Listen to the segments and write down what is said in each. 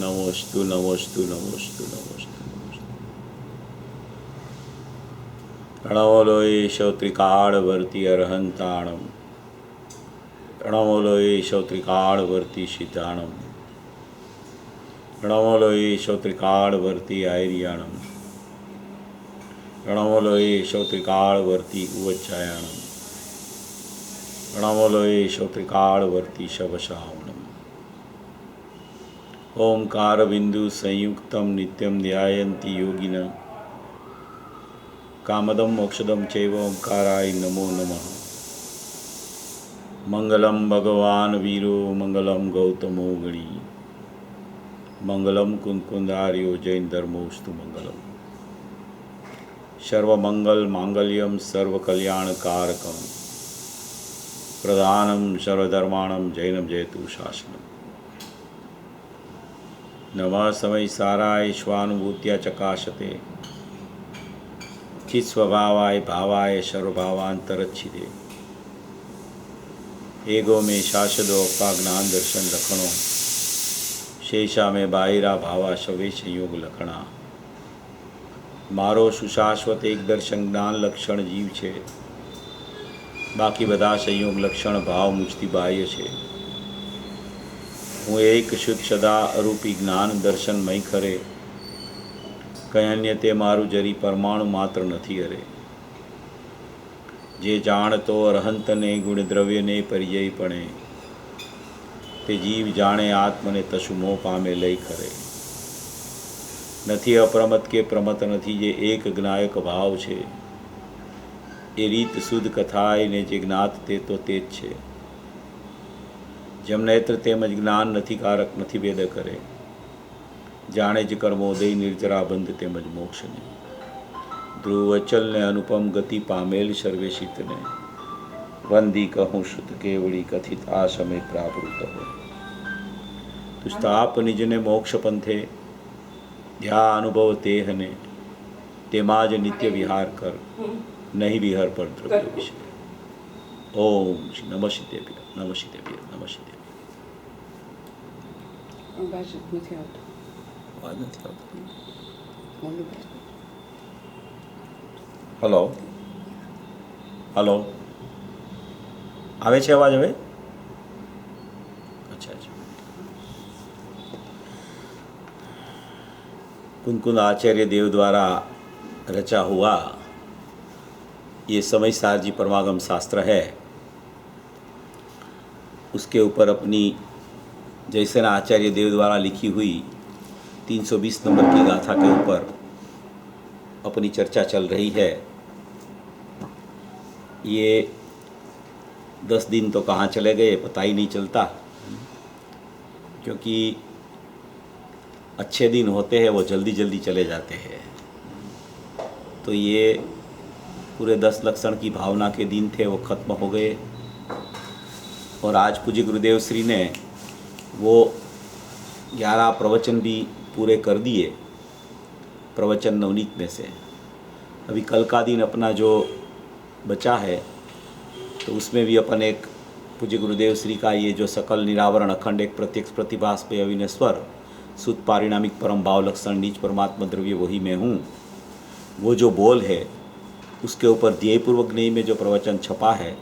नमोस्तु नमोस्तु नमोस्तु नमोस्तु प्रणवलोये श्रोत्रिकाळवर्ती अर्हन्ताणं प्रणवलोये श्रोत्रिकाळवर्ती शीताणं प्रणवलोये श्रोत्रिकाळवर्ती आयर्याणं प्रणवलोये श्रोत्रिकाळवर्ती उवच्चायाणं प्रणवलोये श्रोत्रिकाळवर्ती शवशावनम् ओंकारबिंदु संयुक्तं नित्यं ध्यायन्ति योगिनः कामदं मोक्षदं चैव ओंकाराय नमो नमः। मंगलम भगवान वीरो मंगलम गौतमो गणी मंगलम कुंकुंदार्यो जैन धर्मोस्तु मंगलम। सर्वमंगल मांगल्यम सर्वकल्याणकारकम प्रधानम सर्वधर्माणम जैनम जयतु शासनम। नमः समय साराय स्वानुभूत्या चकाशते चित् स्वभावाय भावाय सर्वभावांतरच्छिदे एगो में शाश्वतो अप्पा ज्ञान दर्शन लखणो शेषा में बाहिरा भावा शवे संयोग लखणा। मारो सुशाश्वत एक दर्शन ज्ञान लक्षण जीव छे बाकी बधा संयोग लक्षण भाव मुझती बाह्य छे। हूँ एक शुद्ध सदा अरूपी ज्ञान दर्शन मई खरे कई अन्य ते मारू जरी परमाणु मात्र नहीं अरे। जे जाण तो अरहंत ने गुण द्रव्य ने परिजय पणे ते जीव जाने आत्म ने तशु मोह पामे लई खरे। नहीं अप्रमत के प्रमत नहीं जे एक ज्ञायक भाव छे ए रीत शुद्ध कथाए ने जे ज्ञात ते तो तेज छे। जम नेत्र तेमज ज्ञान नहीं कारक नहीं भेद करे जाने ज कर्मोदय निर्जरा बंध तेमज मोक्ष ने। ध्रुवचल ने अनुपम गति पामेल सर्वेशित ने वंदी कहूँ श्रुत केवड़ी कथित आशमे प्रावृत हो। तुस्ताप निज ने मोक्ष पंथे ध्या अनुभव तेह ने तेमाज नित्य विहार कर नहीं विहर पर द्रव्य विषय। ओम श्री नमः शितेभ्य नमः शितेभ्य नमः शितेभ्य। हेलो हेलो आवे छे अवाज हवे? अच्छा अच्छा। कुंकुंद आचार्य देव द्वारा रचा हुआ ये समय सार जी परमागम शास्त्र है। उसके ऊपर अपनी जयसेन आचार्य देव द्वारा लिखी हुई 320 नंबर की गाथा के ऊपर अपनी चर्चा चल रही है। ये 10 दिन तो कहाँ चले गए पता ही नहीं चलता, क्योंकि अच्छे दिन होते हैं वो जल्दी जल्दी चले जाते हैं। तो ये पूरे 10 लक्षण की भावना के दिन थे वो ख़त्म हो गए और आज पूज्य गुरुदेव श्री ने वो 11 प्रवचन भी पूरे कर दिए प्रवचन नवनीत में से। अभी कल का दिन अपना जो बचा है तो उसमें भी अपन एक पूज्य गुरुदेव श्री का ये जो सकल निरावरण अखंड एक प्रत्यक्ष प्रतिभास पे अविनश्वर शुद्ध पारिणामिक परम भाव लक्षण नीच परमात्मा द्रव्य वही मैं हूँ, वो जो बोल है उसके ऊपर ध्येयपूर्वक नहीं में जो प्रवचन छपा है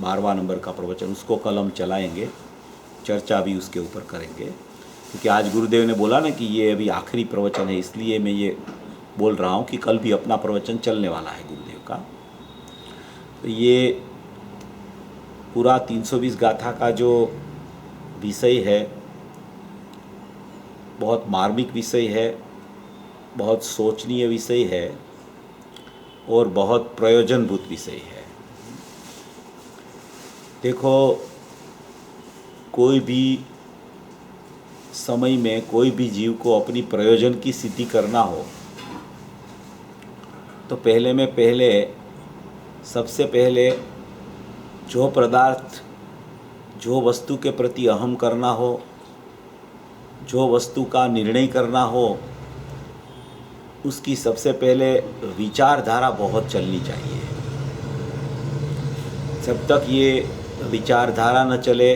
12वां नंबर का प्रवचन, उसको कल हम चलाएँगे, चर्चा भी उसके ऊपर करेंगे। क्योंकि आज गुरुदेव ने बोला ना कि ये अभी आखिरी प्रवचन है, इसलिए मैं ये बोल रहा हूँ कि कल भी अपना प्रवचन चलने वाला है गुरुदेव का। तो ये पूरा 320 गाथा का जो विषय है बहुत मार्मिक विषय है, बहुत सोचनीय विषय है और बहुत प्रयोजनभूत विषय है। देखो, कोई भी समय में कोई भी जीव को अपनी प्रयोजन की सिद्धि करना हो तो सबसे पहले जो पदार्थ जो वस्तु के प्रति अहम करना हो, जो वस्तु का निर्णय करना हो, उसकी सबसे पहले विचारधारा बहुत चलनी चाहिए। जब तक ये विचारधारा न चले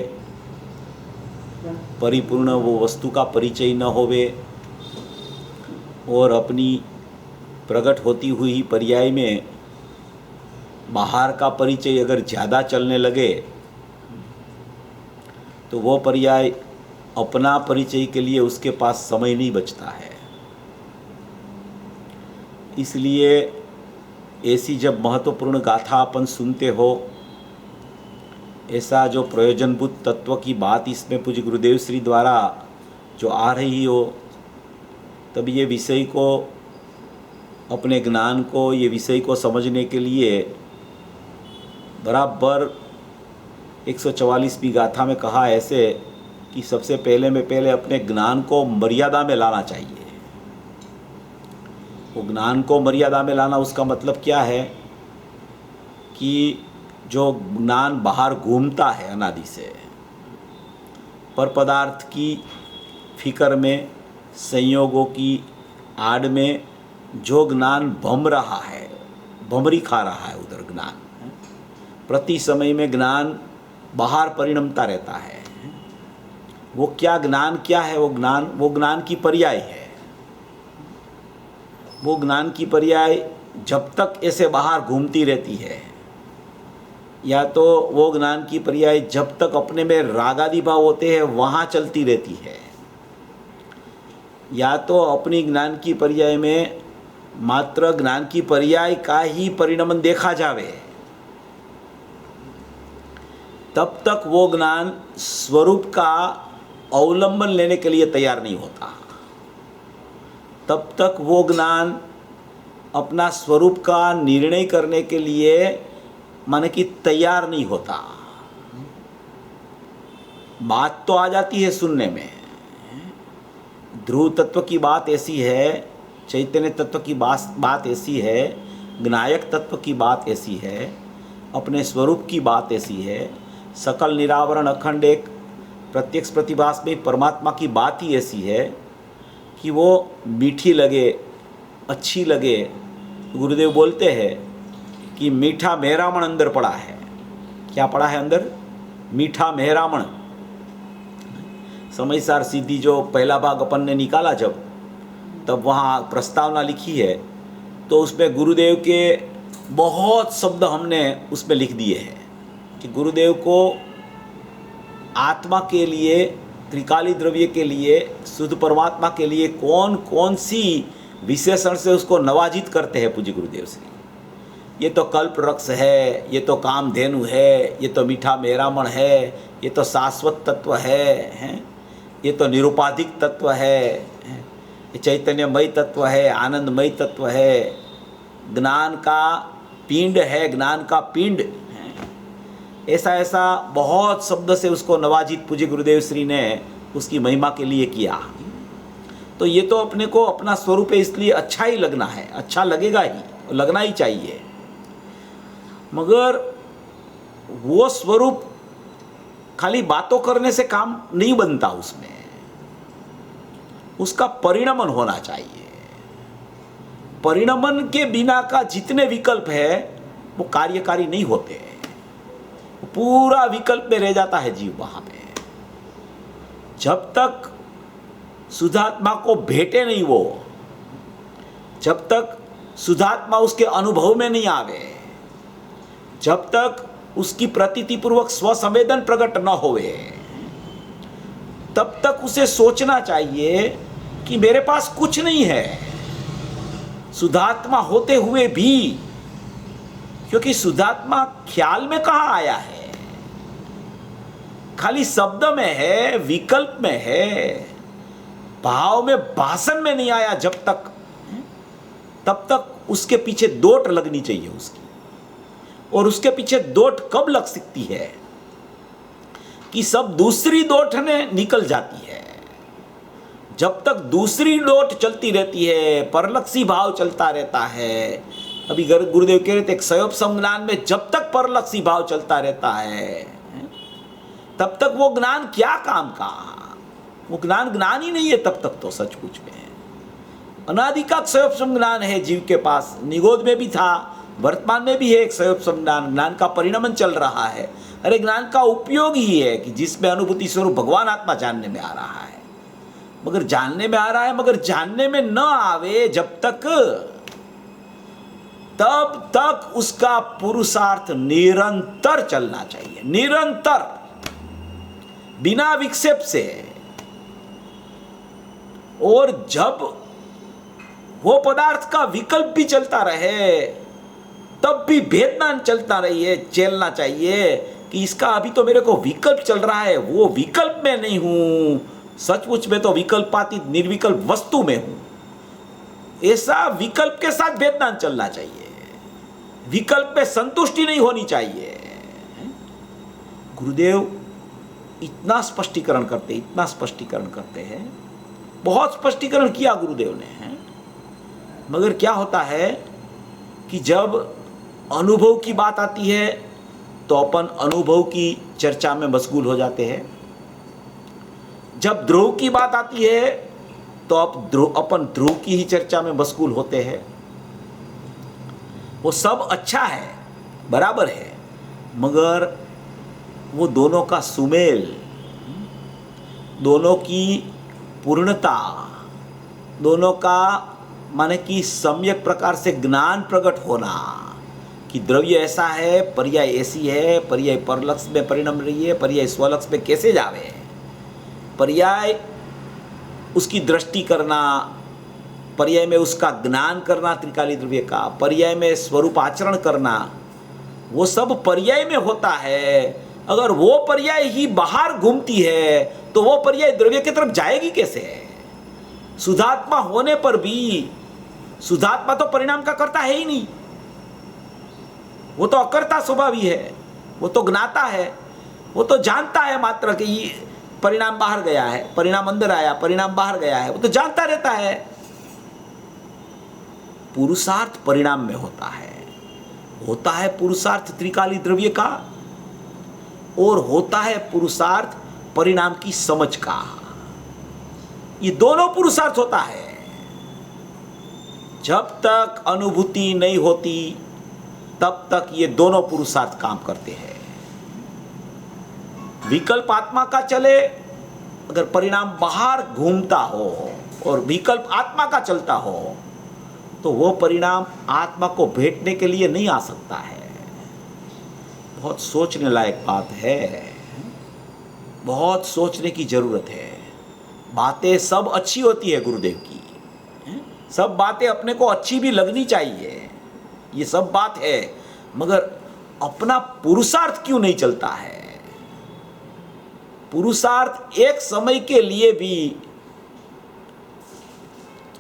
परिपूर्ण वो वस्तु का परिचय न होवे और अपनी प्रकट होती हुई पर्याय में बाहर का परिचय अगर ज़्यादा चलने लगे तो वो पर्याय अपना परिचय के लिए उसके पास समय नहीं बचता है। इसलिए ऐसी जब महत्वपूर्ण गाथा अपन सुनते हो, ऐसा जो प्रयोजनभूत तत्व की बात इसमें पूज्य गुरुदेव श्री द्वारा जो आ रही हो, तब ये विषय को, अपने ज्ञान को, ये विषय को समझने के लिए बराबर 144वीं गाथा में कहा ऐसे कि सबसे पहले अपने ज्ञान को मर्यादा में लाना चाहिए। वो ज्ञान को मर्यादा में लाना, उसका मतलब क्या है कि जो ज्ञान बाहर घूमता है अनादि से, पर पदार्थ की फिक्र में, संयोगों की आड़ में जो ज्ञान भम रहा है, भमरी खा रहा है, उधर ज्ञान प्रति समय में ज्ञान बाहर परिणमता रहता है। वो क्या ज्ञान क्या है? वो ज्ञान की पर्याय है। वो ज्ञान की पर्याय जब तक ऐसे बाहर घूमती रहती है, या तो वो ज्ञान की पर्याय जब तक अपने में रागादि भाव होते हैं वहाँ चलती रहती है, या तो अपनी ज्ञान की पर्याय में मात्र ज्ञान की पर्याय का ही परिणमन देखा जावे, तब तक वो ज्ञान स्वरूप का अवलंबन लेने के लिए तैयार नहीं होता। तब तक वो ज्ञान अपना स्वरूप का निर्णय करने के लिए माने कि तैयार नहीं होता। बात तो आ जाती है सुनने में, ध्रुव तत्व की बात ऐसी है, चैतन्य तत्व की बात ऐसी है, ज्ञायक तत्व की बात ऐसी है, अपने स्वरूप की बात ऐसी है, सकल निरावरण अखंड एक प्रत्यक्ष प्रतिभास में परमात्मा की बात ही ऐसी है कि वो मीठी लगे, अच्छी लगे। गुरुदेव बोलते हैं कि मीठा मेहरामण अंदर पड़ा है। क्या पड़ा है अंदर? मीठा मेहरामण। समयसार सिद्धि जो पहला भाग अपन ने निकाला जब, तब वहाँ प्रस्तावना लिखी है, तो उसमें गुरुदेव के बहुत शब्द हमने उसमें लिख दिए हैं कि गुरुदेव को आत्मा के लिए, त्रिकाली द्रव्य के लिए, शुद्ध परमात्मा के लिए कौन कौन सी विशेषण से उसको नवाजित करते हैं पूज्य गुरुदेव श्री। ये तो कल्प वृक्ष है, ये तो कामधेनु है, ये तो मीठा मेहरामण है, ये तो शाश्वत तत्व है, ये तो निरुपाधिक तत्व है, ये चैतन्यमय तत्व है, आनंदमय तत्व है, ज्ञान का पिंड है, ज्ञान का पिंड। ऐसा ऐसा बहुत शब्द से उसको नवाजित पूज्य गुरुदेव श्री ने उसकी महिमा के लिए किया। तो ये तो अपने को अपना स्वरूप है, इसलिए अच्छा ही लगना है, अच्छा लगेगा ही, लगना ही चाहिए। मगर वो स्वरूप खाली बातों करने से काम नहीं बनता, उसमें उसका परिणमन होना चाहिए। परिणमन के बिना का जितने विकल्प है वो कार्यकारी नहीं होते, पूरा विकल्प में रह जाता है जीव वहां पे। जब तक शुद्धात्मा को भेटे नहीं वो, जब तक शुद्धात्मा उसके अनुभव में नहीं आवे, जब तक उसकी प्रतीति पूर्वक स्वसंवेदन प्रकट न होवे, तब तक उसे सोचना चाहिए कि मेरे पास कुछ नहीं है। शुद्धात्मा होते हुए भी, क्योंकि शुद्धात्मा ख्याल में कहाँ आया है, खाली शब्द में है, विकल्प में है, भाव में, भाषण में नहीं आया जब तक, तब तक उसके पीछे दोट लगनी चाहिए उसकी। और उसके पीछे दोट कब लग सकती है कि सब दूसरी दोट ने निकल जाती है। जब तक दूसरी दोट चलती रहती है, परलक्षी भाव चलता रहता है। अभी गुरुदेव कह रहे थे, क्षयोप संज्ञान में जब तक परलक्षी भाव चलता रहता है, तब तक वो ज्ञान क्या काम का, वो ज्ञान ही नहीं है तब तक तो सचमुच में। अनादि का क्षयोपम ज्ञान है जीव के पास, निगोद में भी था, वर्तमान में भी है एक क्षयोपम ज्ञान, ज्ञान का परिणमन चल रहा है। अरे ज्ञान का उपयोग ही है कि जिसमें अनुभूति स्वरूप भगवान आत्मा जानने में आ रहा है, मगर जानने में आ रहा है, मगर जानने में न आवे जब तक, तब तक उसका पुरुषार्थ निरंतर चलना चाहिए, निरंतर, बिना विक्षेप से। और जब वो पदार्थ का विकल्प भी चलता रहे तब भी भेदना चलता रहिए, चलना चाहिए कि इसका अभी तो मेरे को विकल्प चल रहा है, वो विकल्प में नहीं हूं, सचमुच में तो विकल्पातीत निर्विकल्प वस्तु में हूं। ऐसा विकल्प के साथ भेदना चलना चाहिए, विकल्प में संतुष्टि नहीं होनी चाहिए। गुरुदेव इतना स्पष्टीकरण करते, इतना स्पष्टीकरण करते हैं, बहुत स्पष्टीकरण किया गुरुदेव ने, है। मगर क्या होता है कि जब अनुभव की बात आती है तो अपन अनुभव की चर्चा में मशगूल हो जाते हैं। जब ध्रुव की बात आती है तो अपन ध्रुव की ही चर्चा में मशगूल होते हैं। वो सब अच्छा है, बराबर है, मगर वो दोनों का सुमेल, दोनों की पूर्णता, दोनों का माने कि सम्यक प्रकार से ज्ञान प्रकट होना कि द्रव्य ऐसा है, पर्याय ऐसी है, पर्याय परलक्ष्य में परिणम रही है, पर्याय स्वलक्ष्य में कैसे जावे, पर्याय उसकी दृष्टि करना, पर्याय में उसका ज्ञान करना त्रिकाली द्रव्य का, पर्याय में स्वरूप आचरण करना, वो सब पर्याय में होता है। अगर वो पर्याय ही बाहर घूमती है तो वो पर्याय द्रव्य की तरफ जाएगी कैसे? शुद्धात्मा होने पर भी, शुद्धात्मा तो परिणाम का कर्ता है ही नहीं, वो तो अकर्ता स्वभाव ही है, वो तो ज्ञाता है, वो तो जानता है मात्र कि ये परिणाम बाहर गया है, परिणाम अंदर आया, परिणाम बाहर गया है, वो तो जानता रहता है। पुरुषार्थ परिणाम में होता है पुरुषार्थ त्रिकाली द्रव्य का, और होता है पुरुषार्थ परिणाम की समझ का। ये दोनों पुरुषार्थ होता है। जब तक अनुभूति नहीं होती तब तक ये दोनों पुरुषार्थ काम करते हैं। विकल्प आत्मा का चले, अगर परिणाम बाहर घूमता हो और विकल्प आत्मा का चलता हो तो वो परिणाम आत्मा को भेंटने के लिए नहीं आ सकता है। बहुत सोचने लायक बात है, बहुत सोचने की जरूरत है। बातें सब अच्छी होती है गुरुदेव की, सब बातें अपने को अच्छी भी लगनी चाहिए, ये सब बात है, मगर अपना पुरुषार्थ क्यों नहीं चलता है? पुरुषार्थ एक समय के लिए भी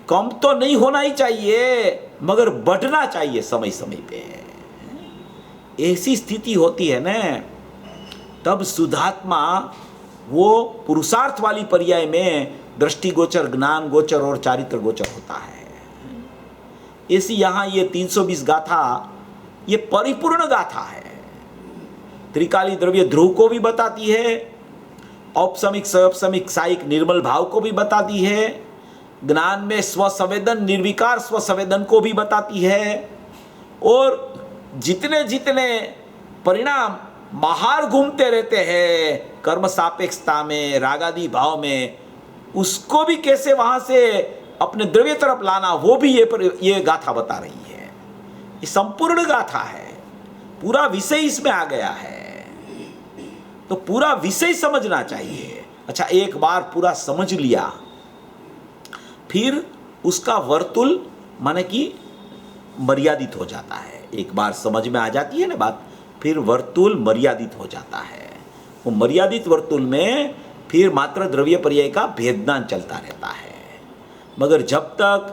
कम तो नहीं होना ही चाहिए, मगर बढ़ना चाहिए समय समय पे। ऐसी स्थिति होती है ना, तब शुद्धात्मा वो पुरुषार्थ वाली पर्याय में दृष्टि गोचर, ज्ञान गोचर और चारित्र गोचर होता है। ऐसी यहाँ ये 320 गाथा, ये परिपूर्ण गाथा है। त्रिकाली द्रव्य ध्रुव को भी बताती है, औपसमिक स्वपसमिक साइक निर्मल भाव को भी बताती है, ज्ञान में स्वसंवेदन निर्विकार स्वसंवेदन को भी बताती है, और जितने जितने परिणाम बाहर घूमते रहते हैं कर्म सापेक्षता में, रागादि भाव में, उसको भी कैसे वहां से अपने द्रव्य तरफ लाना, वो भी ये गाथा बता रही है। ये संपूर्ण गाथा है, पूरा विषय इसमें आ गया है, तो पूरा विषय समझना चाहिए। अच्छा, एक बार पूरा समझ लिया, फिर उसका वर्तुल माने कि मर्यादित हो जाता है। एक बार समझ में आ जाती है ना बात, फिर वर्तुल मर्यादित हो जाता है। वो मर्यादित वर्तुल में फिर मात्र द्रव्य पर्याय का भेदनान चलता रहता है। मगर जब तक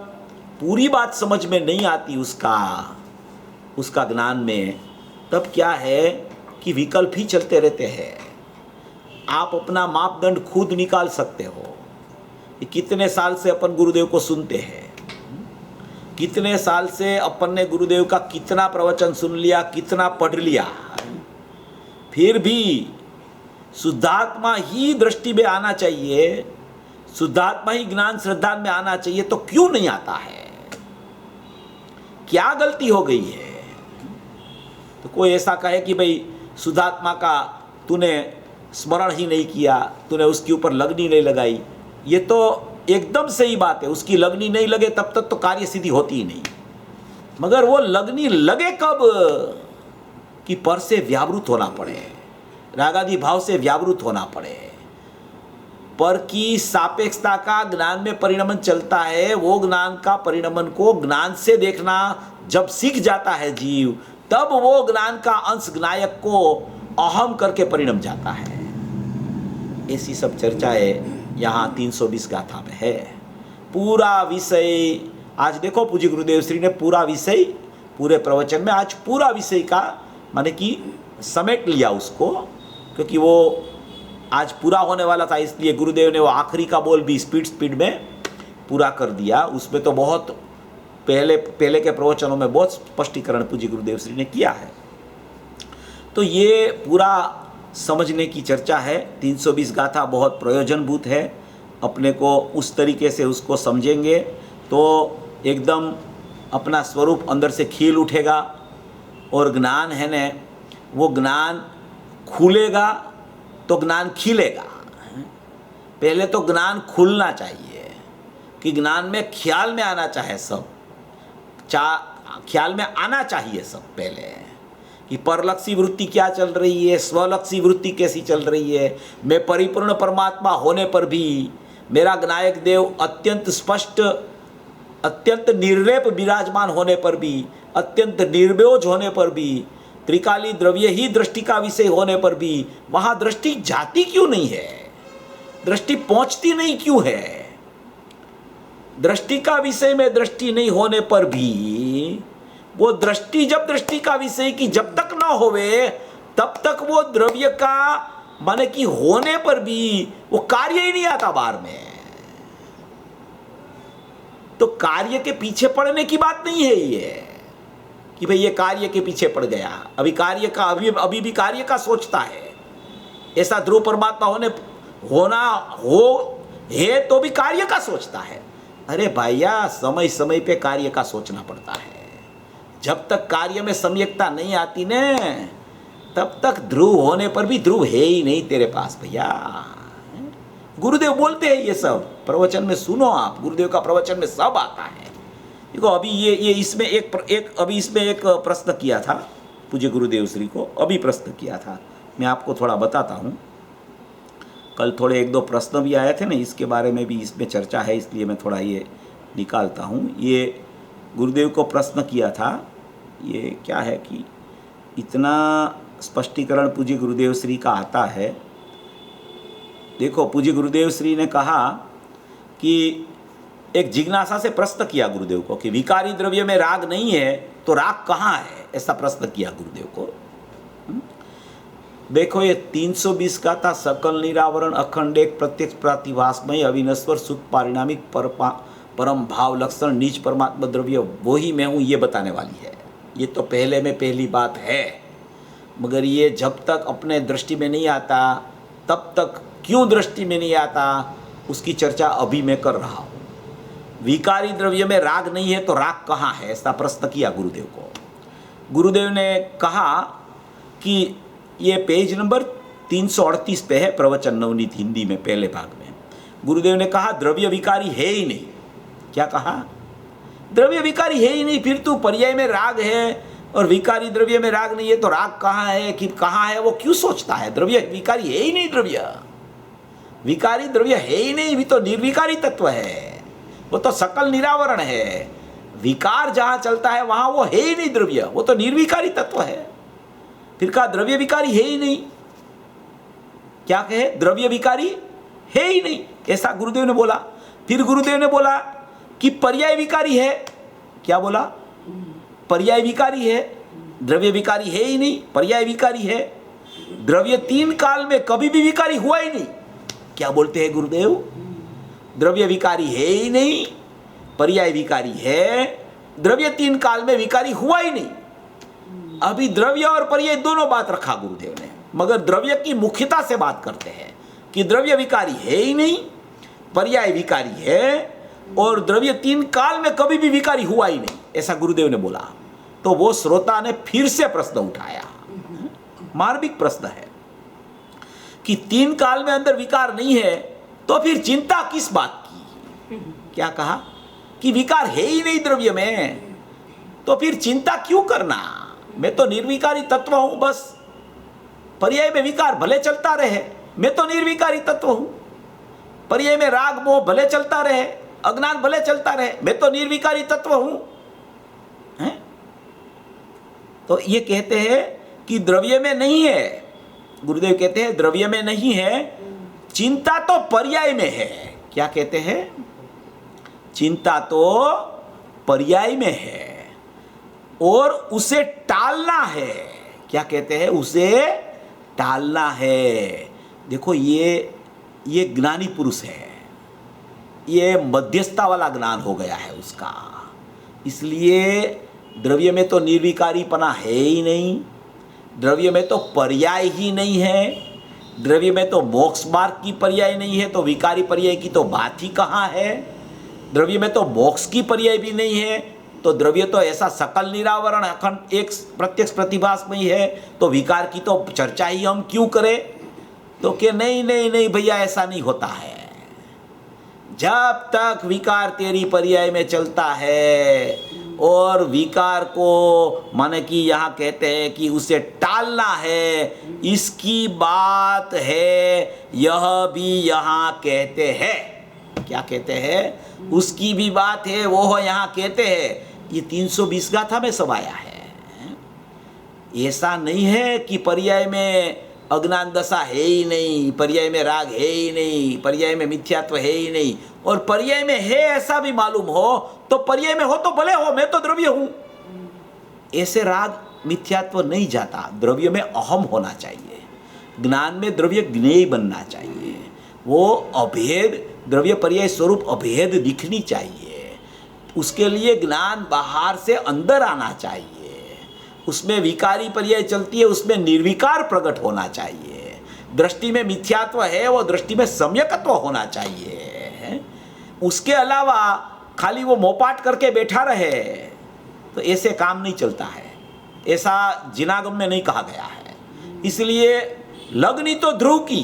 पूरी बात समझ में नहीं आती उसका ज्ञान में, तब क्या है कि विकल्प ही चलते रहते हैं। आप अपना मापदंड खुद निकाल सकते हो। कितने साल से अपन गुरुदेव को सुनते हैं, कितने साल से अपन ने गुरुदेव का कितना प्रवचन सुन लिया, कितना पढ़ लिया, फिर भी शुद्धात्मा ही दृष्टि में आना चाहिए, शुद्धात्मा ही ज्ञान श्रद्धा में आना चाहिए, तो क्यों नहीं आता है? क्या गलती हो गई है? तो कोई ऐसा कहे कि भाई शुद्धात्मा का तूने स्मरण ही नहीं किया, तूने उसके ऊपर लगनी नहीं लगाई। ये तो एकदम सही बात है, उसकी लगनी नहीं लगे तब तक तो कार्य सिद्धि होती ही नहीं। मगर वो लगनी लगे कब कि पर से व्यावृत होना पड़े, रागादि भाव से व्यावृत होना पड़े। पर की सापेक्षता का ज्ञान में परिणमन चलता है, वो ज्ञान का परिणमन को ज्ञान से देखना जब सीख जाता है जीव, तब वो ज्ञान का अंश ज्ञायक को अहम करके परिणम जाता है। ऐसी सब चर्चाएं यहाँ 320 गाथा में है। पूरा विषय आज देखो, पूज्य गुरुदेव श्री ने पूरा विषय पूरे प्रवचन में आज पूरा विषय का माने कि समेट लिया उसको, क्योंकि वो आज पूरा होने वाला था, इसलिए गुरुदेव ने वो आखिरी का बोल भी स्पीड में पूरा कर दिया। उसमें तो बहुत पहले के प्रवचनों में बहुत स्पष्टीकरण पूज्य गुरुदेव श्री ने किया है। तो ये पूरा समझने की चर्चा है। 320 गाथा बहुत प्रयोजनभूत है। अपने को उस तरीके से उसको समझेंगे तो एकदम अपना स्वरूप अंदर से खिल उठेगा, और ज्ञान है न, वो ज्ञान खुलेगा तो ज्ञान खिलेगा। पहले तो ज्ञान खुलना चाहिए कि ज्ञान में ख्याल में आना चाहिए, सब ख्याल में आना चाहिए सब पहले, कि परलक्षी वृत्ति क्या चल रही है, स्वलक्षी वृत्ति कैसी चल रही है। मैं परिपूर्ण परमात्मा होने पर भी, मेरा ज्ञायक देव अत्यंत स्पष्ट अत्यंत निर्लेप विराजमान होने पर भी, अत्यंत निर्व्योज होने पर भी, त्रिकाली द्रव्य ही दृष्टि का विषय होने पर भी वहाँ दृष्टि जाती क्यों नहीं है, दृष्टि पहुँचती नहीं क्यों है। दृष्टि का विषय में दृष्टि नहीं होने पर भी वो दृष्टि, जब दृष्टि का विषय की जब तक ना होवे तब तक वो द्रव्य का माने कि होने पर भी वो कार्य ही नहीं आता बाहर में। तो कार्य के पीछे पड़ने की बात नहीं है ये कि भाई ये कार्य के पीछे पड़ गया, अभी कार्य का अभी भी कार्य का सोचता है। ऐसा ध्रुव परमात्मा हो तो भी कार्य का सोचता है। अरे भैया, समय समय पे कार्य का सोचना पड़ता है। जब तक कार्य में सम्यकता नहीं आती न, तब तक ध्रुव होने पर भी ध्रुव है ही नहीं तेरे पास भैया। गुरुदेव बोलते हैं ये सब प्रवचन में, सुनो आप, गुरुदेव का प्रवचन में सब आता है। देखो अभी ये इसमें एक प्रश्न किया था पूज्य गुरुदेव श्री को, अभी प्रश्न किया था, मैं आपको थोड़ा बताता हूँ। कल थोड़े 1-2 प्रश्न भी आए थे ना, इसके बारे में भी इसमें चर्चा है, इसलिए मैं थोड़ा ये निकालता हूँ। ये गुरुदेव को प्रश्न किया था, ये क्या है कि इतना स्पष्टीकरण पूज्य गुरुदेव श्री का आता है। देखो पूज्य गुरुदेव श्री ने कहा कि एक जिज्ञासा से प्रश्न किया गुरुदेव को कि विकारी द्रव्य में राग नहीं है तो राग कहाँ है, ऐसा प्रश्न किया गुरुदेव को। देखो ये 320 का था, सकल निरावरण अखंड एक प्रत्यक्ष प्रतिभासमय अविनश्वर सुख पारिणामिक परम भाव लक्षण नीच परमात्मा द्रव्य वो ही मैं हूँ, ये बताने वाली है। ये तो पहले में पहली बात है, मगर ये जब तक अपने दृष्टि में नहीं आता तब तक क्यों दृष्टि में नहीं आता उसकी चर्चा अभी मैं कर रहा हूँ। विकारी द्रव्य में राग नहीं है तो राग कहाँ है, ऐसा प्रश्न किया गुरुदेव को। गुरुदेव ने कहा कि ये पेज नंबर 338 पे है प्रवचन नवनीत हिंदी में पहले भाग में। गुरुदेव ने कहा द्रव्य विकारी है ही नहीं। क्या कहा? द्रव्य विकारी है ही नहीं, फिर तू पर्याय में राग है और विकारी द्रव्य में राग नहीं है तो राग कहाँ है कि कहाँ है, वो क्यों सोचता है? द्रव्य विकारी है ही नहीं, द्रव्य विकारी द्रव्य है ही नहीं, भी तो निर्विकारी तत्व है, वो तो सकल निरावरण है। विकार जहाँ चलता है वहाँ वो है ही नहीं द्रव्य, वो तो निर्विकारी तत्व है। फिर कहा द्रव्य विकारी है ही नहीं, क्या कहे? द्रव्य विकारी है ही नहीं, ऐसा गुरुदेव ने बोला। फिर गुरुदेव ने बोला कि पर्याय विकारी है। क्या बोला? पर्याय विकारी है, द्रव्य विकारी है ही नहीं, पर्याय विकारी है। द्रव्य 3 काल में कभी भी विकारी हुआ ही नहीं। क्या बोलते हैं गुरुदेव? द्रव्य विकारी है ही नहीं, पर्याय विकारी है, द्रव्य 3 काल में विकारी हुआ ही नहीं। अभी द्रव्य और पर्याय दोनों बात रखा गुरुदेव ने, मगर द्रव्य की मुख्यता से बात करते हैं कि द्रव्य विकारी है ही नहीं, पर्याय विकारी है और द्रव्य 3 काल में कभी भी विकारी हुआ ही नहीं, ऐसा गुरुदेव ने बोला। तो वो श्रोता ने फिर से प्रश्न उठाया, मार्मिक प्रश्न है। कि 3 काल में अंदर विकार नहीं है, तो फिर चिंता किस बात की? क्या कहा कि विकार है ही नहीं द्रव्य में, तो फिर चिंता क्यों करना? मैं तो निर्विकारी तत्व हूं, बस पर्याय में विकार भले चलता रहे, मैं तो निर्विकारी तत्व हूं। पर्याय में राग मोह भले चलता रहे, अज्ञान भले चलता रहे, मैं तो निर्विकारी तत्व हूं। हैं? तो ये कहते हैं कि द्रव्य में नहीं है। गुरुदेव कहते हैं द्रव्य में नहीं है, चिंता तो पर्याय में है। क्या कहते हैं? चिंता तो पर्याय में है और उसे टालना है। क्या कहते हैं? उसे टालना है। देखो ये ज्ञानी पुरुष है, ये मध्यस्थता वाला ज्ञान हो गया है उसका। इसलिए द्रव्य में तो निर्विकारीपना है ही नहीं, द्रव्य में तो पर्याय ही नहीं है, द्रव्य में तो मोक्ष मार्ग की पर्याय नहीं है, तो विकारी पर्याय की तो बात ही कहाँ है। द्रव्य में तो मोक्ष की पर्याय भी नहीं है, तो द्रव्य तो ऐसा सकल निरावरण अखंड एक प्रत्यक्ष प्रतिभास में ही है, तो विकार की तो चर्चा ही हम क्यों करें? तो कि नहीं नहीं नहीं भैया, ऐसा नहीं होता है। जब तक विकार तेरी पर्याय में चलता है और विकार को माने कि यहाँ कहते हैं कि उसे टालना है, इसकी बात है। यह भी यहाँ कहते हैं, क्या कहते हैं? उसकी भी बात है, वो यहाँ कहते हैं। ये 320 गाथा में सब आया है। ऐसा नहीं है कि पर्याय में अज्ञान दशा है ही नहीं, पर्याय में राग है ही नहीं, पर्याय में मिथ्यात्व है ही नहीं, और पर्याय में है ऐसा भी मालूम हो तो पर्याय में हो तो भले हो, मैं तो द्रव्य हूं, ऐसे राग मिथ्यात्व नहीं जाता। द्रव्य में अहम होना चाहिए, ज्ञान में द्रव्य ज्ञेय बनना चाहिए, वो अभेद द्रव्य पर्याय स्वरूप अभेद दिखनी चाहिए। उसके लिए ज्ञान बाहर से अंदर आना चाहिए। उसमें विकारी पर्याय चलती है, उसमें निर्विकार प्रकट होना चाहिए। दृष्टि में मिथ्यात्व है, वो दृष्टि में सम्यकत्व होना चाहिए। उसके अलावा खाली वो मोपाट करके बैठा रहे तो ऐसे काम नहीं चलता है, ऐसा जिनागम में नहीं कहा गया है। इसलिए लगनी तो ध्रुव की,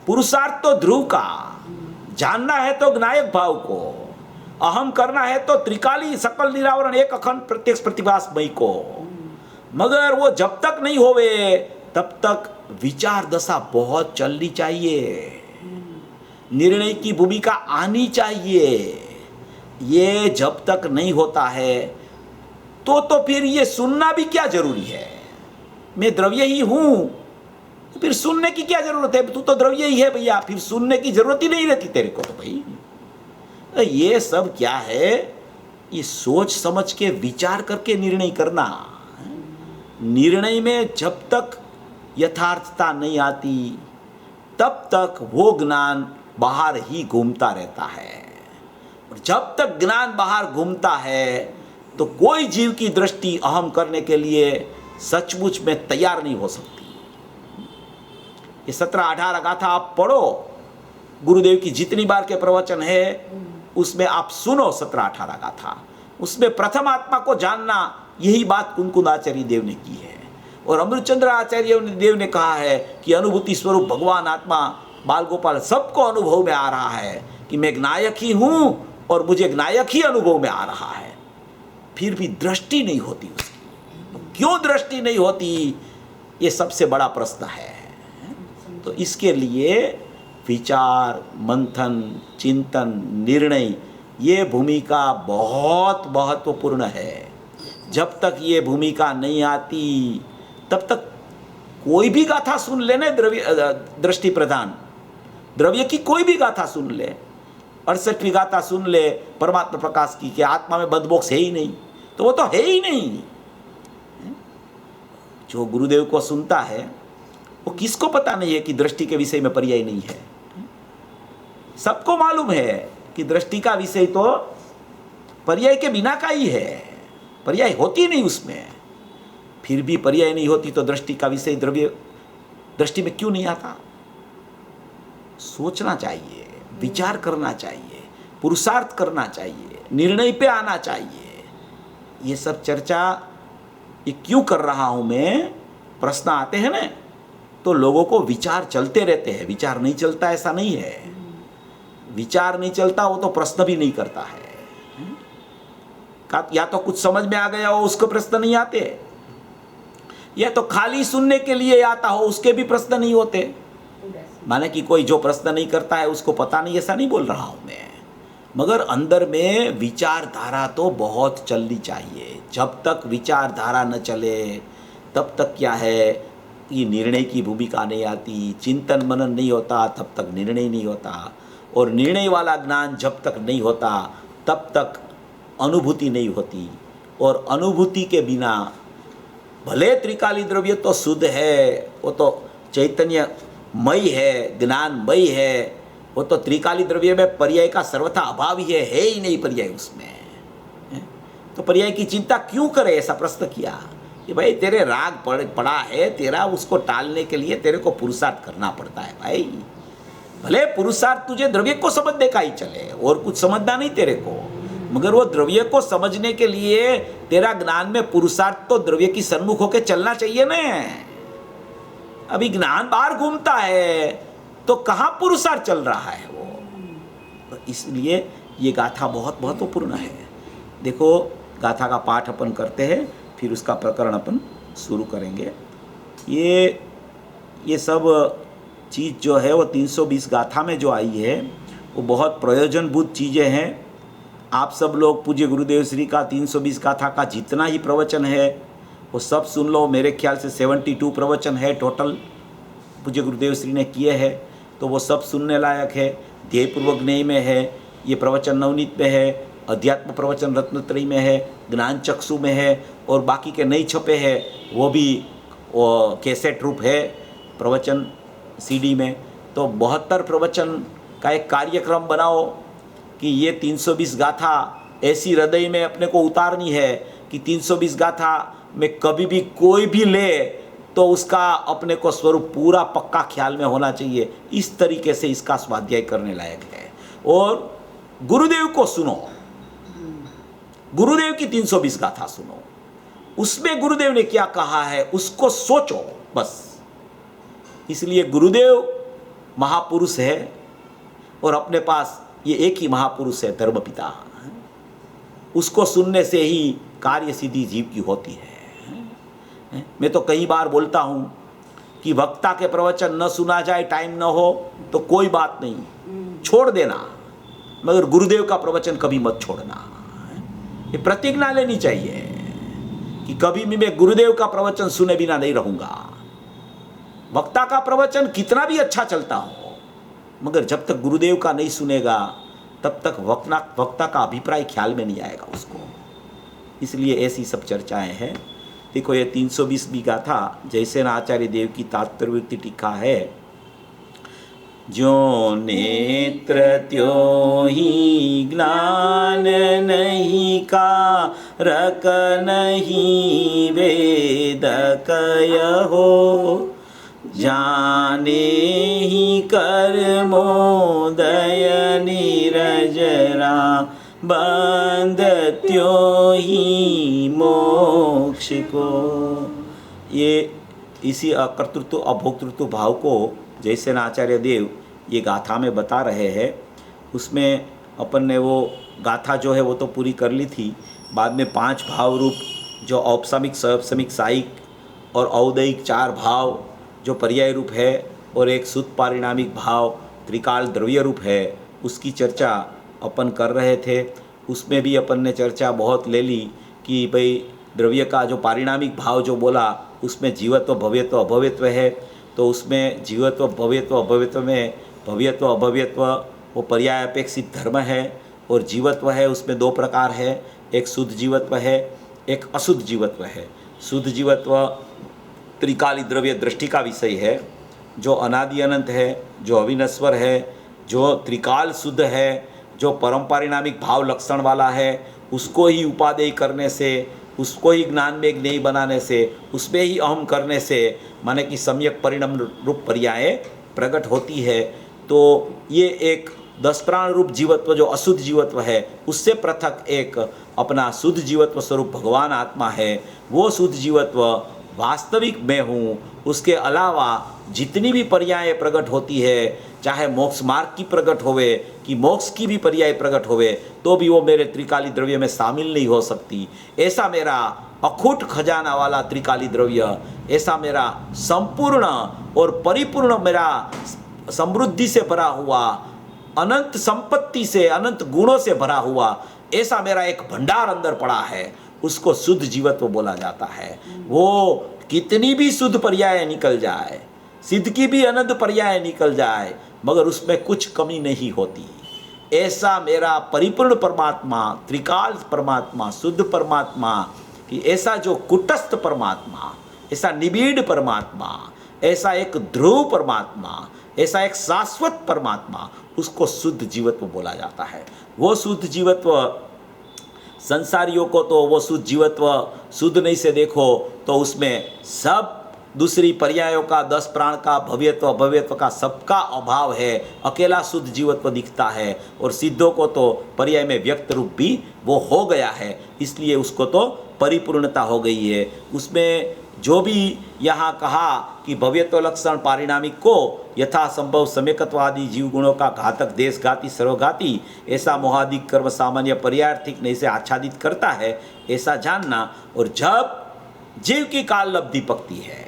पुरुषार्थ तो ध्रुव का, जानना है तो ज्ञायक भाव को, अहम करना है तो त्रिकाली सकल निरावरण एक अखंड प्रत्यक्ष प्रतिभासमय को। मगर वो जब तक नहीं होवे तब तक विचार दशा बहुत चलनी चाहिए, निर्णय की भूमिका आनी चाहिए। ये जब तक नहीं होता है तो फिर ये सुनना भी क्या जरूरी है? मैं द्रव्य ही हूं, तो फिर सुनने की क्या जरूरत है? तू तो द्रव्य ही है भैया, फिर सुनने की जरूरत ही नहीं रहती तेरे को। तो भाई ये सब क्या है? ये सोच समझ के विचार करके निर्णय करना। निर्णय में जब तक यथार्थता नहीं आती तब तक वो ज्ञान बाहर ही घूमता रहता है, और जब तक ज्ञान बाहर घूमता है तो कोई जीव की दृष्टि अहम करने के लिए सचमुच में तैयार नहीं हो सकती। ये 17-18 गाथा आप पढ़ो, गुरुदेव की जितनी बार के प्रवचन है उसमें आप सुनो 17-18 गाथा। उसमें प्रथम आत्मा को जानना, यही बात कुंकुद आचार्य देव ने की है, और अमृतचंद्र आचार्य देव ने कहा है कि अनुभूति स्वरूप भगवान आत्मा बाल गोपाल सबको अनुभव में आ रहा है कि मैं ज्ञायक ही हूं और मुझे ज्ञायक ही अनुभव में आ रहा है। फिर भी दृष्टि नहीं होती उसकी। क्यों दृष्टि नहीं होती? ये सबसे बड़ा प्रश्न है। तो इसके लिए विचार, मंथन, चिंतन, निर्णय, ये भूमिका बहुत महत्वपूर्ण है। जब तक ये भूमिका नहीं आती तब तक कोई भी गाथा सुन लेने दृष्टि प्रधान, द्रव्य की कोई भी गाथा सुन ले, 68वीं गाथा सुन ले परमात्मा प्रकाश की कि आत्मा में बदमोक्ष है ही नहीं, तो वो तो है ही नहीं। जो गुरुदेव को सुनता है वो किसको पता नहीं है कि दृष्टि के विषय में पर्याय नहीं है? सबको मालूम है कि दृष्टि का विषय तो पर्याय के बिना का ही है, पर्याय होती नहीं उसमें। फिर भी पर्याय नहीं होती तो दृष्टि का विषय द्रव्य दृष्टि में क्यों नहीं आता? सोचना चाहिए, विचार करना चाहिए, पुरुषार्थ करना चाहिए, निर्णय पे आना चाहिए। ये सब चर्चा ये क्यों कर रहा हूं मैं? प्रश्न आते हैं ना, तो लोगों को विचार चलते रहते हैं। विचार नहीं चलता ऐसा नहीं है, विचार नहीं चलता वो तो प्रश्न भी नहीं करता है। या तो कुछ समझ में आ गया हो उसको प्रश्न नहीं आते, या तो खाली सुनने के लिए आता हो उसके भी प्रश्न नहीं होते। माने कि कोई जो प्रश्न नहीं करता है उसको पता नहीं, ऐसा नहीं बोल रहा हूं मैं, मगर अंदर में विचारधारा तो बहुत चलनी चाहिए। जब तक विचारधारा न चले तब तक क्या है, ये निर्णय की भूमिका नहीं आती, चिंतन मनन नहीं होता तब तक निर्णय नहीं होता, और निर्णय वाला ज्ञान जब तक नहीं होता तब तक अनुभूति नहीं होती, और अनुभूति के बिना भले त्रिकाली द्रव्य तो शुद्ध है, वो तो चैतन्यमय है, ज्ञानमय है, वो तो त्रिकाली द्रव्य में पर्याय का सर्वथा अभाव ही है ही नहीं पर्याय उसमें। तो पर्याय की चिंता क्यों करे, ऐसा प्रश्न किया कि भाई तेरे राग पड़ा है, तेरा उसको टालने के लिए तेरे को पुरुषार्थ करना पड़ता है। भाई भले पुरुषार्थ तुझे द्रव्य को समझने का ही चले, और कुछ समझना नहीं तेरे को, मगर वो द्रव्य को समझने के लिए तेरा ज्ञान में पुरुषार्थ तो द्रव्य की सन्मुख होकर चलना चाहिए ना। अभी ज्ञान बाहर घूमता है तो कहाँ पुरुषार्थ चल रहा है वो। तो इसलिए ये गाथा बहुत महत्वपूर्ण है। देखो गाथा का पाठ अपन करते हैं, फिर उसका प्रकरण अपन शुरू करेंगे। ये सब चीज़ जो है वो 320 गाथा में जो आई है वो बहुत प्रयोजनभूत चीज़ें हैं। आप सब लोग पूज्य गुरुदेव श्री का 320 गाथा का जितना ही प्रवचन है वो सब सुन लो। मेरे ख्याल से 72 प्रवचन है टोटल पूज्य गुरुदेव श्री ने किए हैं, तो वो सब सुनने लायक है। ध्येयपूर्वक ज्ञेय में है, ये प्रवचन नवनीत में है, अध्यात्म प्रवचन रत्नत्रयी में है, ज्ञान चक्षु में है, और बाकी के नहीं छपे हैं वो भी कैसेट रूप है प्रवचन सीडी में। तो 72 प्रवचन का एक कार्यक्रम बनाओ कि ये 320 गाथा ऐसी हृदय में अपने को उतारनी है कि 320 गाथा में कभी भी कोई भी ले तो उसका अपने को स्वरूप पूरा पक्का ख्याल में होना चाहिए। इस तरीके से इसका स्वाध्याय करने लायक है। और गुरुदेव को सुनो, गुरुदेव की 320 गाथा सुनो, उसमें गुरुदेव ने क्या कहा है उसको सोचो बस। इसलिए गुरुदेव महापुरुष है, और अपने पास ये एक ही महापुरुष है धर्मपिता, उसको सुनने से ही कार्य सिद्धि जीव की होती है। मैं तो कई बार बोलता हूँ कि वक्ता के प्रवचन न सुना जाए, टाइम न हो तो कोई बात नहीं, छोड़ देना, मगर गुरुदेव का प्रवचन कभी मत छोड़ना। ये प्रतिज्ञा लेनी चाहिए कि कभी भी मैं गुरुदेव का प्रवचन सुने बिना नहीं रहूँगा। वक्ता का प्रवचन कितना भी अच्छा चलता हो, मगर जब तक गुरुदेव का नहीं सुनेगा तब तक वक्ता का अभिप्राय ख्याल में नहीं आएगा उसको। इसलिए ऐसी सब चर्चाएं हैं। देखो ये 320 भी गाथा जैसे ना आचार्य देव की तात्पर्य टीका है, जो नेत्र त्यों ही ज्ञान नहीं का रक नहीं वेद कहो, जाने ही कर्मोदय नीरजरा बंध त्यों ही मोक्ष को। ये इसी अकर्तृत्व अभोक्तृत्व भाव को जैसे ना आचार्य देव ये गाथा में बता रहे हैं। उसमें अपन ने वो गाथा जो है वो तो पूरी कर ली थी। बाद में 5 भाव रूप जो औपसामिक सहपसामिक साहिक और औदयिक 4 भाव जो पर्याय रूप है, और एक शुद्ध पारिणामिक भाव त्रिकाल द्रव्य रूप है, उसकी चर्चा अपन कर रहे थे। उसमें भी अपन ने चर्चा बहुत ले ली कि भाई द्रव्य का जो पारिणामिक भाव जो बोला उसमें जीवत्व भव्यत्व अभव्यत्व है, तो उसमें जीवत्व भव्यत्व अभव्यत्व में भव्यत्व अभव्यत्व वो पर्याय अपेक्षित धर्म है, और जीवत्व है उसमें 2 प्रकार है, एक शुद्ध जीवत्व है, एक अशुद्ध जीवत्व है। शुद्ध जीवत्व त्रिकाली द्रव्य दृष्टि का विषय है, जो अनादि अनंत है, जो अविनश्वर है, जो त्रिकाल शुद्ध है, जो परम पारिणामिक भाव लक्षण वाला है, उसको ही उपादेय करने से, उसको ही ज्ञान में ज्ञेय बनाने से, उसमें ही अहम करने से माने कि सम्यक परिणाम रूप पर्याय प्रकट होती है। तो ये एक 10 प्राण रूप जीवत्व जो अशुद्ध जीवत्व है, उससे पृथक एक अपना शुद्ध जीवत्व स्वरूप भगवान आत्मा है। वो शुद्ध जीवत्व वास्तविक मैं हूँ, उसके अलावा जितनी भी पर्याय प्रकट होती है, चाहे मोक्ष मार्ग की प्रकट होवे कि मोक्ष की भी पर्याय प्रकट होवे, तो भी वो मेरे त्रिकाली द्रव्य में शामिल नहीं हो सकती। ऐसा मेरा अखूट खजाना वाला त्रिकाली द्रव्य, ऐसा मेरा संपूर्ण और परिपूर्ण, मेरा समृद्धि से भरा हुआ, अनंत संपत्ति से, अनंत गुणों से भरा हुआ ऐसा मेरा एक भंडार अंदर पड़ा है, उसको शुद्ध जीवत्व बोला जाता है। वो कितनी भी शुद्ध पर्याय निकल जाए, सिद्ध की भी अनंत पर्याय निकल जाए, मगर उसमें कुछ कमी नहीं होती। ऐसा मेरा परिपूर्ण परमात्मा, त्रिकाल परमात्मा, शुद्ध परमात्मा, कि ऐसा जो कुटस्थ परमात्मा, ऐसा निबिड़ परमात्मा, ऐसा एक ध्रुव परमात्मा, ऐसा एक शाश्वत परमात्मा, उसको शुद्ध जीवत्व बोला जाता है। वो शुद्ध जीवत्व संसारियों को तो वो शुद्ध जीवत्व शुद्ध नहीं से देखो तो उसमें सब दूसरी पर्यायों का, 10 प्राण का, भव्यत्व अभव्यत्व का सबका अभाव है, अकेला शुद्ध जीवत्व दिखता है। और सिद्धों को तो पर्याय में व्यक्त रूप भी वो हो गया है, इसलिए उसको तो परिपूर्णता हो गई है। उसमें जो भी यहाँ कहा कि भव्यत्व लक्षण पारिणामिक को यथा संभव सम्यकत्वादि जीव गुणों का घातक, देशघाती, सर्वघाती, ऐसा मोहादिक कर्म सामान्य पर्यार्थिक नहीं से आच्छादित करता है, ऐसा जानना। और जब जीव की काल लब्धि पकती है,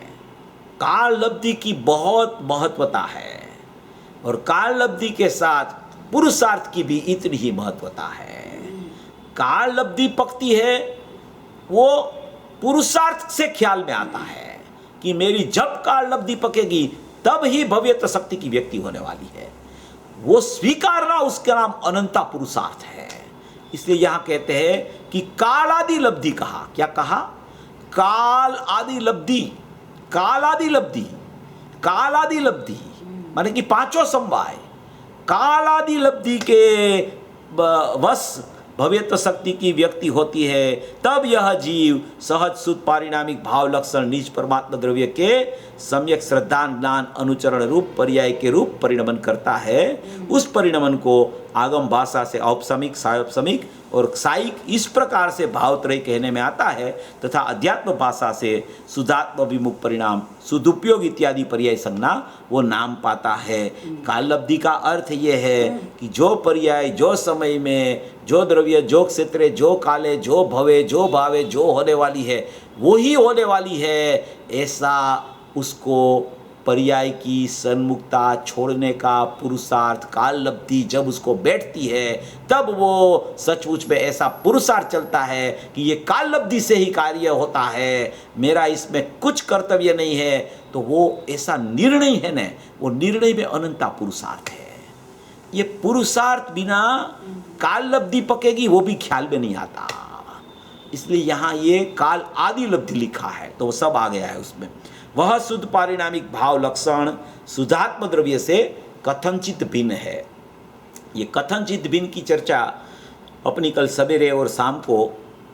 काल लब्धि की बहुत महत्वता है, और काल लब्धि के साथ पुरुषार्थ की भी इतनी ही महत्वता है। काल लब्धि पकती है, वो पुरुषार्थ से ख्याल में आता है कि मेरी जब काल लब्धि पकेगी तब ही भव्यत्व शक्ति की व्यक्ति होने वाली है। वो स्वीकारना उसका नाम अनंता पुरुषार्थ है। इसलिए यहां कहते हैं कि काल आदि लब्धि कहा। क्या कहा? काल आदि लब्धि, काल आदि लब्धि, काल आदि लब्धि माने कि पांचों समवाय काल आदि लब्धि के वश भव्यत्व शक्ति की व्यक्ति होती है, तब यह जीव सहज शुद्ध पारिणामिक भाव लक्षण निज परमात्मा द्रव्य के सम्यक श्रद्धा ज्ञान अनुचरण रूप पर्याय के रूप परिणमन करता है। उस परिणमन को आगम भाषा से औपसमिक, सायोपसमिक और साइक इस प्रकार से भावत्रय कहने में आता है, तथा अध्यात्म भाषा से शुद्धात्म विमुख परिणाम, सुदुपयोग इत्यादि पर्याय संज्ञा वो नाम पाता है। काल लब्धि का अर्थ ये है कि जो पर्याय जो समय में, जो द्रव्य, जो क्षेत्र, जो काले, जो भवे, जो भावे, जो होने वाली है वो ही होने वाली है, ऐसा उसको पर्याय की सन्मुखता छोड़ने का पुरुषार्थ काल लब्धि जब उसको बैठती है, तब वो सचमुच में ऐसा पुरुषार्थ चलता है कि ये काल लब्धि से ही कार्य होता है, मेरा इसमें कुछ कर्तव्य नहीं है। तो वो ऐसा निर्णय है ना, वो निर्णय में अनंता पुरुषार्थ है। ये पुरुषार्थ बिना काल लब्धि पकेगी वो भी ख्याल में नहीं आता। इसलिए यहाँ ये काल आदि लब्धि लिखा है, तो वो सब आ गया है उसमें। वह शुद्ध पारिणामिक भाव लक्षण शुद्धात्म द्रव्य से कथनचित भिन्न है। ये कथनचित भिन्न की चर्चा अपनी कल सवेरे और शाम को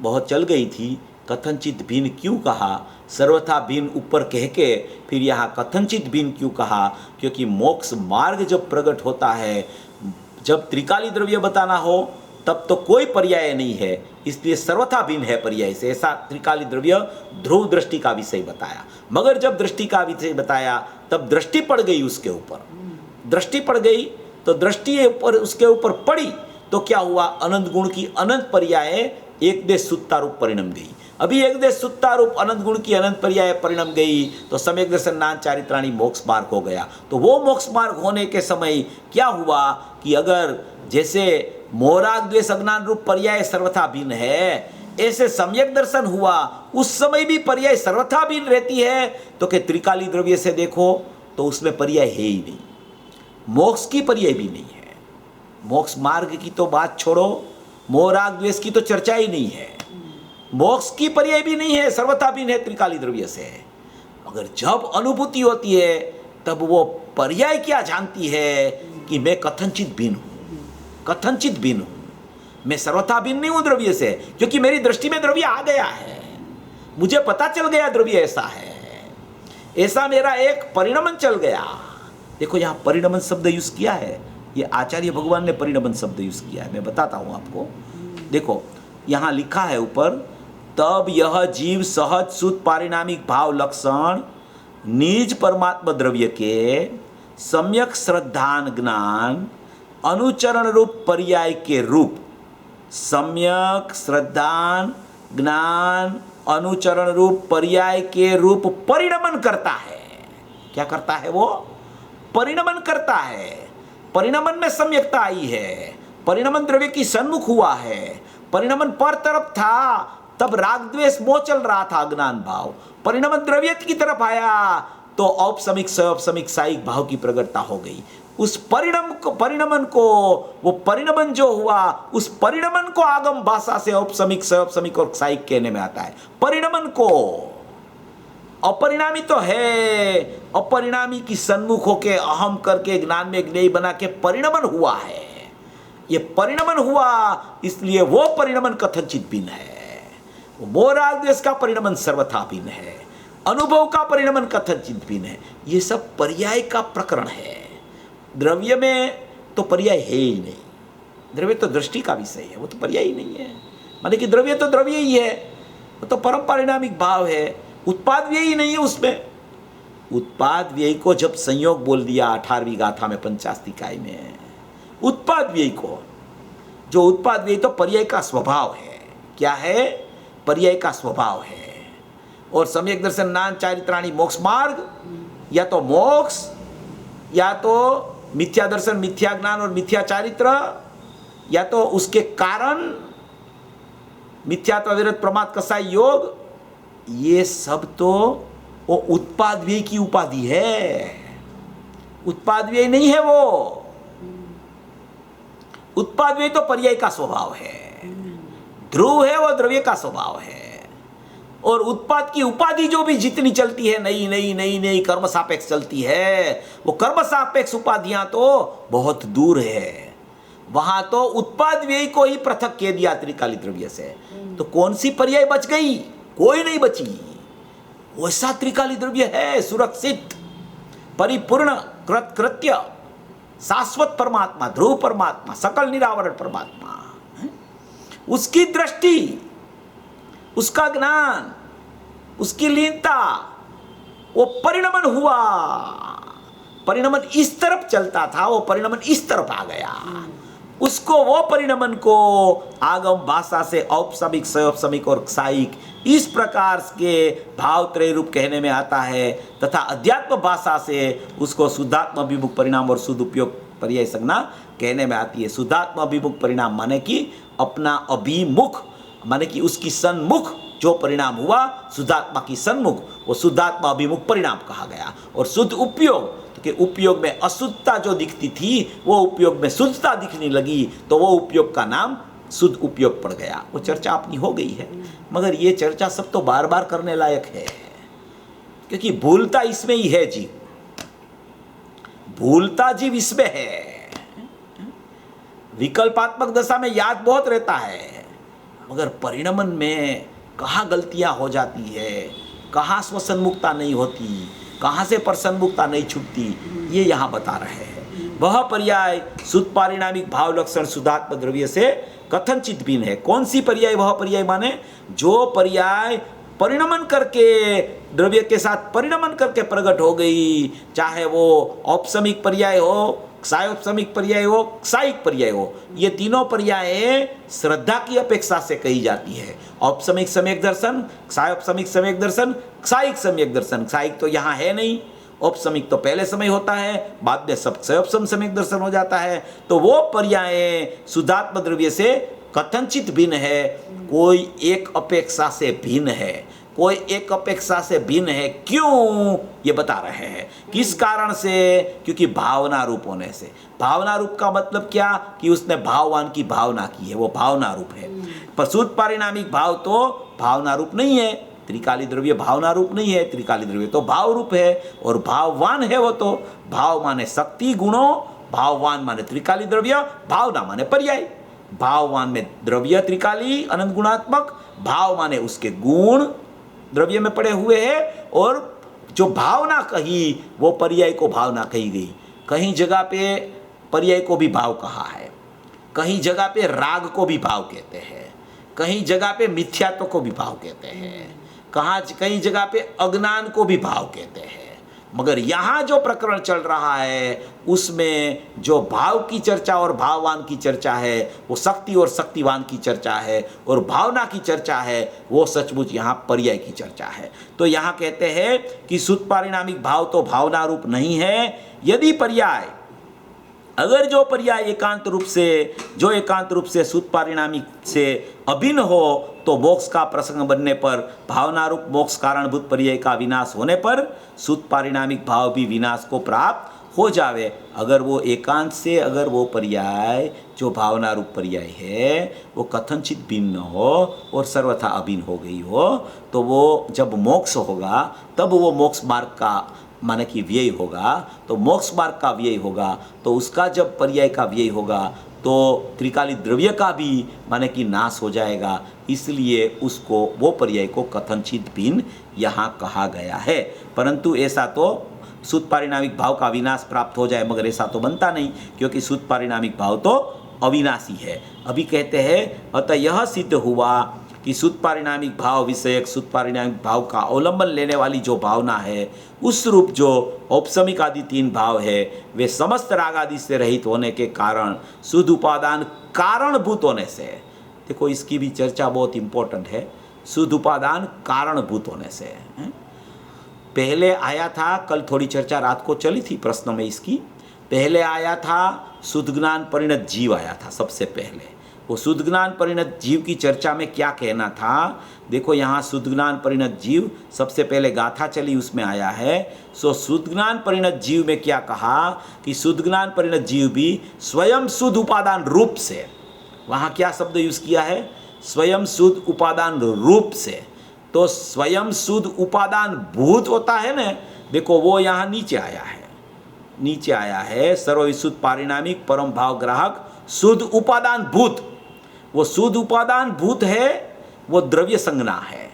बहुत चल गई थी। कथनचित भिन्न क्यों कहा, सर्वथा भिन्न ऊपर कह के फिर यहाँ कथनचित भिन्न क्यों कहा? क्योंकि मोक्ष मार्ग जब प्रकट होता है, जब त्रिकाली द्रव्य बताना हो तब तो कोई पर्याय नहीं है, इसलिए सर्वथा भिन्न है पर्याय से। ऐसा त्रिकाली द्रव्य ध्रुव दृष्टि का विषय बताया, मगर जब दृष्टि का विषय बताया तब दृष्टि पड़ गई उसके ऊपर। दृष्टि पड़ गई तो दृष्टि ऊपर उसके ऊपर पड़ी तो क्या हुआ? अनंत गुण की अनंत पर्याय एक देश सुत्ता रूप परिणम गई। अभी एक देश सुत्ता रूप अनंत गुण की अनंत पर्याय परिणम गई तो सम्यक दर्शन नान चारित्राणी मोक्ष मार्ग हो गया। तो वो मोक्ष मार्ग होने के समय क्या हुआ कि अगर जैसे मोहराग द्वेष अज्ञान रूप पर्याय सर्वथा भिन्न है, ऐसे सम्यक दर्शन हुआ उस समय भी पर्याय सर्वथा भिन्न रहती है। तो कि त्रिकाली द्रव्य से देखो तो उसमें पर्याय है ही नहीं, मोक्ष की पर्याय भी नहीं है। मोक्ष मार्ग की तो बात छोड़ो, मोहराग द्वेष की तो चर्चा ही नहीं है, मोक्ष की पर्याय भी नहीं है, सर्वथा भिन्न है त्रिकाली द्रव्य से। मगर जब अनुभूति होती है तब वो पर्याय क्या जानती है कि मैं कथनचित भिन्न हूँ, कथनचित भिन्न हूँ, मैं सर्वथा भिन्न नहीं हूँ द्रव्य से, क्योंकि मेरी दृष्टि में द्रव्य आ गया है, मुझे पता चल गया द्रव्य ऐसा है, ऐसा मेरा एक परिणमन चल गया। देखो यहाँ परिणमन शब्द यूज किया है, ये आचार्य भगवान ने परिणमन शब्द यूज किया है, मैं बताता हूँ आपको। देखो यहाँ लिखा है ऊपर, तब यह जीव सहज शुद्ध पारिणामिक भाव लक्षण निज परमात्मा द्रव्य के सम्यक श्रद्धान ज्ञान अनुचरण रूप पर्याय के रूप, सम्यक श्रद्धान ज्ञान अनुचरण रूप पर्याय के रूप परिणमन करता है। क्या करता है वो? परिणमन करता है। परिणमन में सम्यकता आई है, परिणमन द्रव्य की सन्मुख हुआ है। परिणमन पर तरफ था, तब राग द्वेष मोह चल रहा था, अज्ञान भाव। परिणमन द्रव्य की तरफ आया तो औपसमिक सौपसमिक साइक भाव की प्रगटता हो गई। उस परिणमन को वो परिणमन जो हुआ, उस परिणमन को आगम भाषा से औपसमिक सौपसमिक और साइक कहने में आता है। परिणमन को अपरिणामी तो है, अपरिणामी की सन्मुख होके अहम करके ज्ञान में ज्ञेय बना के परिणमन हुआ है। ये परिणमन हुआ, इसलिए वो परिणमन कथनचित भिन्न है। वो राग द्वेष का परिणमन सर्वथा भिन्न है, अनुभव का परिणमन कथनचित भिन्न है। ये सब पर्याय का प्रकरण है। द्रव्य में तो पर्याय है ही नहीं, द्रव्य तो दृष्टि का विषय है, वो तो पर्याय ही नहीं है। माने कि द्रव्य तो द्रव्य ही है, वो तो परम परिणामिक भाव है, उत्पाद व्यय ही नहीं है उसमें। उत्पाद व्यय को जब संयोग बोल दिया 18वीं गाथा में पंचास्तिकाय में, उत्पाद व्यय को, जो उत्पाद व्यय तो पर्याय का स्वभाव है। क्या है? पर्याय का स्वभाव है। और सम्यक दर्शन नान चारित्राणी मोक्ष मार्ग, या तो मोक्ष, या तो मिथ्या दर्शन मिथ्या ज्ञान और मिथ्या चारित्र, या तो उसके कारण मिथ्यात्व विरत प्रमाद कसाई योग, ये सब तो वो उत्पाद व्यय की उपाधि है, उत्पाद व्यय नहीं है। वो उत्पाद व्यय तो पर्याय का स्वभाव है, ध्रुव है, वो द्रव्य का स्वभाव है। और उत्पाद की उपाधि जो भी जितनी चलती है, नई नई नई नई कर्म सापेक्ष चलती है, वो कर्म सापेक्ष उपाधियां तो बहुत दूर है। वहां तो उत्पाद व्यय को ही पृथक कह दिया त्रिकाली द्रव्य से। तो कौन सी पर्याय बच गई? कोई नहीं बची। वैसा त्रिकाली द्रव्य है, सुरक्षित, परिपूर्ण, कृत्य, शाश्वत परमात्मा, ध्रुव परमात्मा, सकल निरावरण परमात्मा। उसकी दृष्टि, उसका ज्ञान, उसकी लीनता, वो परिणमन हुआ। परिणमन इस तरफ चलता था, वो परिणमन इस तरफ आ गया। उसको, वो परिणमन को आगम भाषा से औपसमिक सौपसमिक और साइक इस प्रकार के भाव त्रय रूप कहने में आता है, तथा अध्यात्म भाषा से उसको शुद्धात्म अभिमुख परिणाम और शुद्ध उपयोग पर्याय संज्ञा कहने में आती है। शुद्धात्म अभिमुख परिणाम माने कि अपना अभिमुख, माने कि उसकी सन्मुख जो परिणाम हुआ, शुद्धात्मा की सन्मुख, वो शुद्धात्मा अभिमुख परिणाम कहा गया। और शुद्ध उपयोग, कि उपयोग में अशुद्धता जो दिखती थी, वो उपयोग में शुद्धता दिखने लगी, तो वो उपयोग का नाम शुद्ध उपयोग पड़ गया। वो चर्चा अपनी हो गई है, मगर ये चर्चा सब तो बार बार करने लायक है, क्योंकि भूलता इसमें ही है जीव, भूलता जीव इसमें है। विकल्पात्मक दशा में याद बहुत रहता है, मगर परिणमन में कहाँ गलतियां हो जाती है, कहाँ स्वसन्मुखता नहीं होती, कहाँ से परसन्मुखता नहीं छूटती, ये यहाँ बता रहे हैं। वह पर्याय शुद्ध पारिणामिक भाव लक्षण शुद्धात्म द्रव्य से कथनचित भिन्न है। कौन सी पर्याय? वह पर्याय माने जो पर्याय परिणमन करके द्रव्य के साथ परिणमन करके प्रकट हो गई, चाहे वो औपसमिक पर्याय हो, क्षायोपसमिक पर्याय हो, क्षायिक पर्याय हो। ये तीनों पर्याय श्रद्धा की अपेक्षा से कही जाती है। औपसमिक सम्यक दर्शन, क्षायोपसमिक सम्यक दर्शन, क्षायिक सम्यक दर्शन। क्षायिक तो यहाँ है नहीं, औपसमिक तो पहले समय होता है, बाद में सब क्षयोपसम सम्यक दर्शन हो जाता है। तो वो पर्याय शुद्धात्म द्रव्य से कथनचित भिन्न है, कोई एक अपेक्षा से भिन्न है, कोई एक अपेक्षा से भिन्न है। क्यों? ये बता रहे हैं किस कारण से? क्योंकि भावना रूप होने से। भावना रूप का मतलब क्या? कि उसने भाववान की भावना की है, वो भावना रूप है। पर शुद्ध पारिणामिक भाव तो भावना रूप नहीं है, त्रिकाली द्रव्य भावना रूप नहीं है, त्रिकाली द्रव्य तो भाव रूप है और भाववान है। वो तो भाव माने शक्ति गुणों, भाववान माने त्रिकाली द्रव्य, भावना माने पर्याय। भाववान में द्रव्य त्रिकाली अनंत गुणात्मक, भाव माने उसके गुण द्रव्य में पड़े हुए हैं, और जो भावना कही वो पर्याय को भावना कही गई। कहीं जगह पे पर्याय को भी भाव कहा है, कहीं जगह पे राग को भी भाव कहते हैं, कहीं जगह पे मिथ्यात्व को भी भाव कहते हैं, कहीं जगह पे अज्ञान को भी भाव कहते हैं। मगर यहाँ जो प्रकरण चल रहा है उसमें जो भाव की चर्चा और भाववान की चर्चा है, वो शक्ति और शक्तिवान की चर्चा है, और भावना की चर्चा है, वो सचमुच यहाँ पर्याय की चर्चा है। तो यहाँ कहते हैं कि शुद्ध पारिणामिक भाव तो भावना रूप नहीं है। यदि पर्याय, अगर जो पर्याय एकांत रूप से शुद्ध पारिणामिक से अभिन्न हो, तो मोक्ष का प्रसंग बनने पर, भावना रूप मोक्ष कारणभूत पर्याय का विनाश होने पर शुद्ध पारिणामिक भाव भी विनाश को प्राप्त हो जावे। अगर वो एकांत से, अगर वो पर्याय जो भावना रूप पर्याय है वो कथनचित भिन्न हो और सर्वथा अभिन्न हो गई हो, तो वो जब मोक्ष होगा तब वो मोक्ष मार्ग का माने कि व्यय होगा, तो मोक्ष मार्ग का व्यय होगा, तो उसका जब पर्याय का व्यय होगा तो त्रिकाली द्रव्य का भी माने कि नाश हो जाएगा। इसलिए उसको, वो पर्याय को कथनचित भिन्न यहाँ कहा गया है। परंतु ऐसा तो शुद्ध पारिणामिक भाव का विनाश प्राप्त हो जाए, मगर ऐसा तो बनता नहीं, क्योंकि शुद्ध पारिणामिक भाव तो अविनाशी है। अभी कहते हैं अतः यह सिद्ध हुआ कि शुद्ध पारिणामिक भाव विषयक शुद्ध पारिणामिक भाव का अवलंबन लेने वाली जो भावना है, उस रूप जो औपसमिक आदि तीन भाव है, वे समस्त राग आदि से रहित होने के कारण शुद्ध उपादान कारणभूत होने से, देखो इसकी भी चर्चा बहुत इंपॉर्टेंट है, शुद्ध उपादान कारणभूत होने से। पहले आया था, कल थोड़ी चर्चा रात को चली थी प्रश्न में इसकी, पहले आया था शुद्ध ज्ञान परिणत जीव आया था सबसे पहले। वो शुद्ध ज्ञान परिणत जीव की चर्चा में क्या कहना था, देखो यहाँ शुद्ध ज्ञान परिणत जीव सबसे पहले गाथा चली, उसमें आया है। सो शुद्ध ज्ञान परिणत जीव में क्या कहा कि शुद्ध ज्ञान परिणत जीव भी स्वयं शुद्ध उपादान रूप से, वहाँ क्या शब्द यूज़ किया है, स्वयं शुद्ध उपादान रूप से। तो स्वयं शुद्ध उपादान भूत होता है ना, देखो वो यहाँ नीचे आया है, सर्वविशुद्ध पारिणामिक परम भाव ग्राहक शुद्ध उपादान भूत। वो शुद्ध उपादान भूत है, वो द्रव्य संज्ञा है।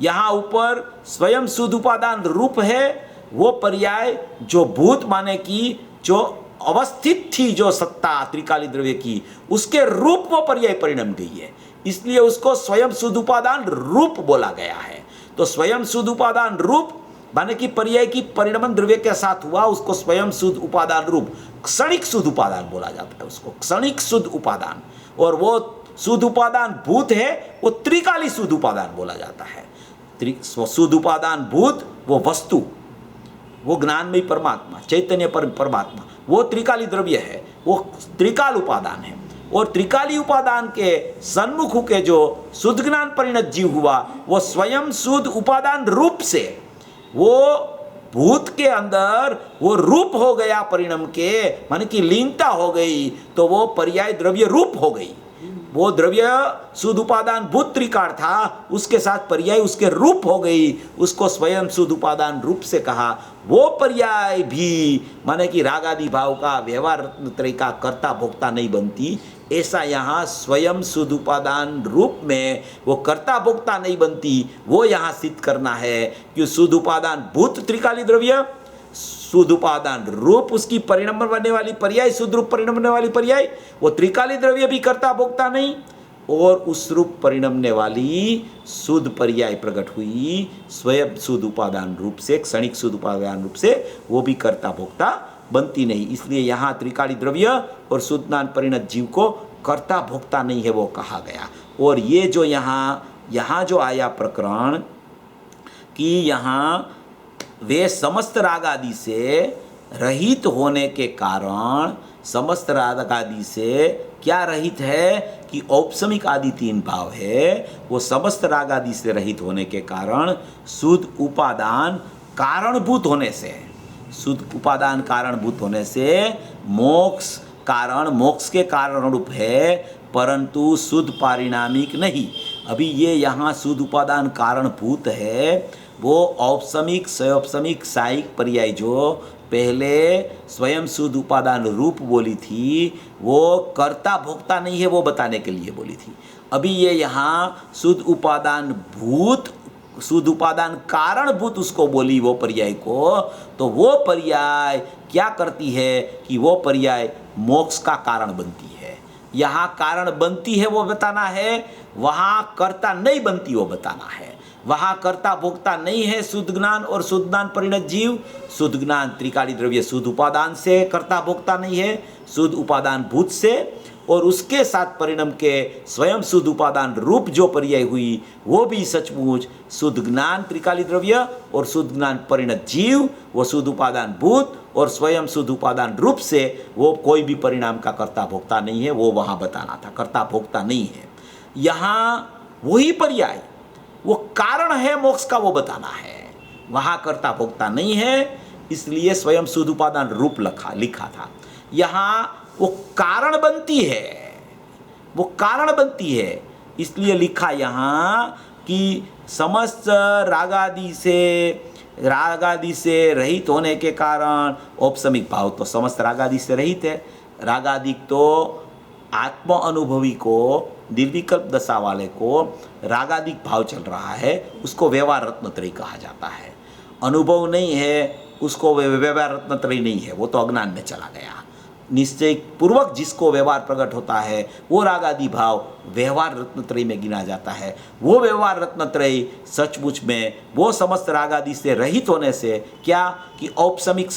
यहाँ ऊपर स्वयं शुद्ध उपादान रूप है, वो पर्याय जो भूत माने कि जो अवस्थित थी जो सत्ता त्रिकाली द्रव्य की, उसके रूप वो पर्याय परिणम गई है, इसलिए उसको स्वयं शुद्ध उपादान रूप बोला गया है। तो स्वयं शुद्ध उपादान रूप माने कि पर्याय की परिणमन द्रव्य के साथ हुआ, उसको स्वयं शुद्ध उपादान रूप क्षणिक शुद्ध उपादान बोला जाता है, उसको क्षणिक शुद्ध उपादान। और वो शुद्ध उपादान भूत है, वो त्रिकाली शुद्ध उपादान बोला जाता है। शुद्ध उपादान भूत वो वस्तु, वो ज्ञानमयी परमात्मा, चैतन्य परमात्मा, वो त्रिकाली द्रव्य है, वो त्रिकाल उपादान है। और त्रिकाली उपादान के सन्मुख के जो शुद्ध ज्ञान परिणत जीव हुआ, वो स्वयं शुद्ध उपादान रूप से, वो भूत के अंदर वो रूप हो गया परिणम के, माने कि लीनता हो गई, तो वो पर्याय द्रव्य रूप हो गई। वो द्रव्य शुद्ध उपादान भूत त्रिकार था, उसके साथ पर्याय उसके रूप हो गई, उसको स्वयं शुद्ध उपादान रूप से कहा। वो पर्याय भी माने कि राग आदि भाव का व्यवहार तरीका कर्ता भोक्ता नहीं बनती, ऐसा यहाँ स्वयं शुद्ध उपादान रूप में वो कर्ता भोक्ता नहीं बनती, वो यहाँ सिद्ध करना है कि शुद्ध उपादान भूत त्रिकाली द्रव्य, शुद्ध उपादान रूप उसकी परिणमन बनने वाली पर्याय, शुद्ध रूप परिणमने वाली पर्याय, वो त्रिकाली द्रव्य भी कर्ता भोक्ता नहीं, और उस रूप परिणमने वाली शुद्ध पर्याय प्रकट हुई स्वयं शुद्ध उपादान रूप से, क्षणिक शुद्ध उपादान रूप से, वो भी कर्ता भोक्ता बनती नहीं। इसलिए यहाँ त्रिकाली द्रव्य और शुद्ध ज्ञान परिणत जीव को कर्ता भोक्ता नहीं है वो कहा गया। और ये जो यहाँ जो आया प्रकरण कि यहाँ वे समस्त राग आदि से रहित होने के कारण, समस्त राग आदि से क्या रहित है कि औपसमिक आदि तीन भाव है, वो समस्त राग आदि से रहित होने के कारण शुद्ध उपादान कारणभूत होने से, शुद्ध उपादान कारणभूत होने से मोक्ष कारण, मोक्ष के कारण रूप है, परंतु शुद्ध पारिणामिक नहीं। अभी ये यहाँ शुद्ध उपादान कारणभूत है, वो औपसमिक स्वयंपसमिक साइक पर्याय जो पहले स्वयं शुद्ध उपादान रूप बोली थी, वो कर्ता भोक्ता नहीं है वो बताने के लिए बोली थी। अभी ये यहाँ शुद्ध उपादान भूत, शुद्ध उपादान कारणभूत उसको बोली वो पर्याय को, तो वो पर्याय क्या करती है कि वो पर्याय मोक्ष का कारण बनती है। यहाँ कारण बनती है वो बताना है, वहाँ कर्ता नहीं बनती वो बताना है। वहाँ कर्ता भोक्ता नहीं है शुद्ध ज्ञान और शुद्ध ज्ञान परिणत जीव। शुद्ध ज्ञान त्रिकाली द्रव्य शुद्ध उपादान से कर्ता भोक्ता नहीं है, शुद्ध उपादान भूत से, और उसके साथ परिणाम के स्वयं शुद्ध उपादान रूप जो पर्याय हुई वो भी सचमुच शुद्ध ज्ञान त्रिकाली द्रव्य और शुद्ध ज्ञान परिणत जीव, वो शुद्ध उपादान भूत और स्वयं शुद्ध उपादान रूप से वो कोई भी परिणाम का कर्ता भोक्ता नहीं है। वो वहाँ बताना था, कर्ता भोक्ता नहीं है। यहाँ वही पर्याय वो कारण है मोक्ष का, वो बताना है। वहाँ कर्ता भोक्ता नहीं है, इसलिए स्वयं शुद्ध उपादान रूप लिखा था। यहाँ वो कारण बनती है, वो कारण बनती है, इसलिए लिखा यहाँ कि समस्त रागादि से रहित होने के कारण औपसमिक भाव तो समस्त रागादि से रहित है। रागादिक तो आत्म अनुभवी को, निर्विकल्प दशा वाले को रागादिक भाव चल रहा है, उसको व्यवहार रत्नत्रयी कहा जाता है। अनुभव नहीं है उसको व्यवहार रत्नत्रयी नहीं है, वो तो अज्ञान में चला गया। निश्चय पूर्वक जिसको व्यवहार प्रकट होता है वो रागादि भाव व्यवहार रत्नत्रयी में गिना जाता है। वो व्यवहार रत्नत्रयी सचमुच में वो समस्त रागादि से रहित होने से क्या कि औपसमिक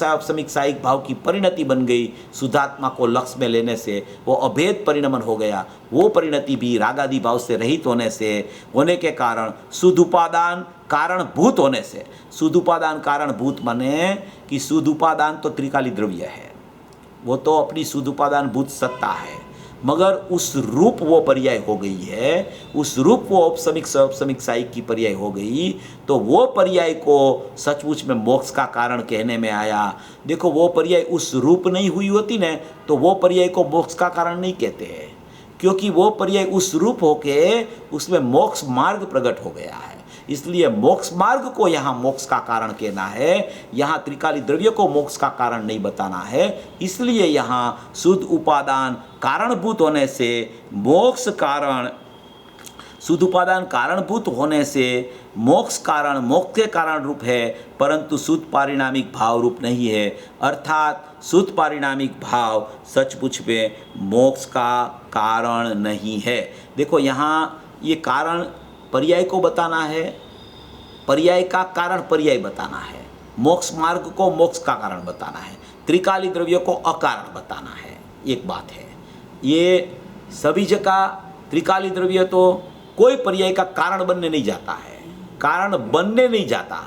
साइक भाव की परिणति बन गई। शुद्धात्मा को लक्ष्य में लेने से वो अभेद परिणमन हो गया। वो परिणति भी रागादि भाव से रहित होने के कारण शुद्ध उपादान कारणभूत होने से, शुद्ध उपादान कारणभूत माने कि शुद्ध उपादान तो त्रिकाली द्रव्य है, वो तो अपनी शुद्ध उपादान भूत सत्ता है, मगर उस रूप वो पर्याय हो गई है, उस रूप वो औपसमिक साइक की पर्याय हो गई, तो वो पर्याय को सचमुच में मोक्ष का कारण कहने में आया। देखो वो पर्याय उस रूप नहीं हुई होती न तो वो पर्याय को मोक्ष का कारण नहीं कहते हैं, क्योंकि वो पर्याय उस रूप होके उसमें मोक्ष मार्ग प्रकट हो गया है। इसलिए मोक्ष मार्ग को यहाँ मोक्ष का कारण कहना है, यहाँ त्रिकाली द्रव्य को मोक्ष का कारण नहीं बताना है। इसलिए यहाँ शुद्ध उपादान कारणभूत होने से मोक्ष कारण, शुद्ध उपादान कारणभूत होने से मोक्ष कारण मोक्ष के कारण रूप है, परंतु शुद्ध पारिणामिक भाव रूप नहीं है। अर्थात शुद्ध पारिणामिक भाव सचमुच में मोक्ष का कारण नहीं है। देखो यहाँ ये कारण पर्याय को बताना है, पर्याय का कारण पर्याय बताना है, मोक्ष मार्ग को मोक्ष का कारण बताना है, त्रिकाली द्रव्य को अकारण बताना है। एक बात है, ये सभी जगह त्रिकाली द्रव्य तो कोई पर्याय का कारण बनने नहीं जाता है, कारण बनने नहीं जाता।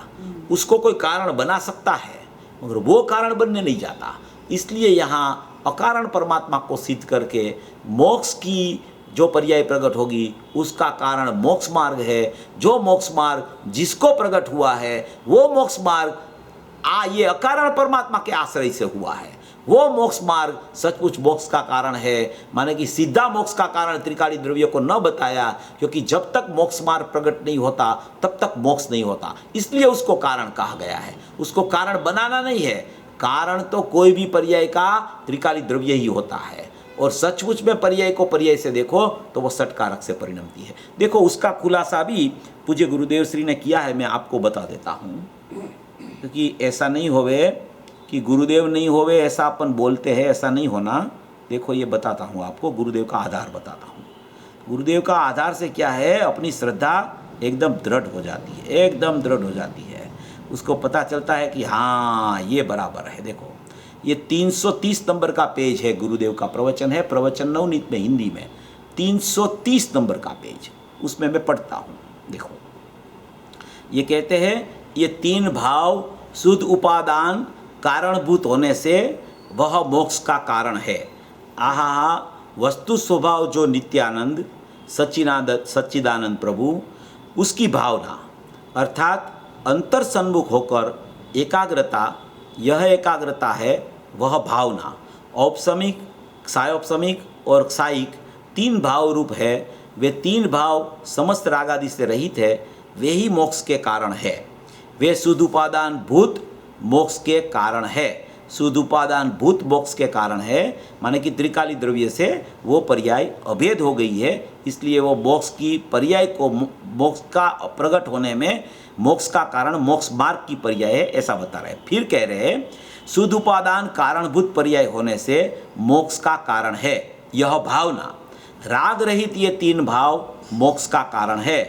उसको कोई कारण बना सकता है मगर वो कारण बनने नहीं जाता। इसलिए यहाँ अकारण परमात्मा को सिद्ध करके मोक्ष की जो पर्याय प्रकट होगी उसका कारण मोक्ष मार्ग है। जो मोक्ष मार्ग जिसको प्रकट हुआ है वो मोक्ष मार्ग ये अकारण परमात्मा के आश्रय से हुआ है। वो मोक्ष मार्ग सचमुच मोक्ष का कारण है, माने कि सीधा मोक्ष का कारण त्रिकाली द्रव्य को न बताया, क्योंकि जब तक मोक्ष मार्ग प्रकट नहीं होता तब तक मोक्ष नहीं होता, इसलिए उसको कारण कहा गया है। उसको कारण बनाना नहीं है, कारण तो कोई भी पर्याय का त्रिकाली द्रव्य ही होता है। और सचमुच में पर्याय को पर्याय से देखो तो वो सटकारक से परिणमती है। देखो उसका खुलासा भी पूज्य गुरुदेव श्री ने किया है, मैं आपको बता देता हूँ, क्योंकि ऐसा नहीं होवे कि गुरुदेव नहीं होवे ऐसा अपन बोलते हैं, ऐसा नहीं होना। देखो ये बताता हूँ आपको, गुरुदेव का आधार बताता हूँ। गुरुदेव का आधार से क्या है, अपनी श्रद्धा एकदम दृढ़ हो जाती है, एकदम दृढ़ हो जाती है। उसको पता चलता है कि हाँ ये बराबर है। देखो ये 330 नंबर का पेज है, गुरुदेव का प्रवचन है, प्रवचन नवनीत में हिंदी में 330 नंबर का पेज, उसमें मैं पढ़ता हूँ। देखो ये कहते हैं ये तीन भाव शुद्ध उपादान कारणभूत होने से वह मोक्ष का कारण है। आहा वस्तु स्वभाव जो नित्यानंद सच्चिदानंद प्रभु, उसकी भावना अर्थात अंतर सन्मुख होकर एकाग्रता, यह एकाग्रता है वह भावना। औपसमिक, सायोपसमिक और क्षायिक तीन भाव रूप है। वे तीन भाव समस्त रागादि से रहित है, वे ही मोक्ष के कारण है। वे शुद्ध उपादान भूत मोक्ष के कारण है। शुद्ध उपादान भूत मोक्ष के कारण है, माने कि त्रिकाली द्रव्य से वो पर्याय अभेद हो गई है, इसलिए वो मोक्ष की पर्याय को मोक्ष का प्रकट होने में मोक्ष का कारण मोक्ष मार्ग की पर्याय है, ऐसा बता रहे। फिर कह रहे हैं शुद्ध उपादान कारणभूत पर्याय होने से मोक्ष का कारण है। यह भावना राग रहित ये तीन भाव मोक्ष का कारण है।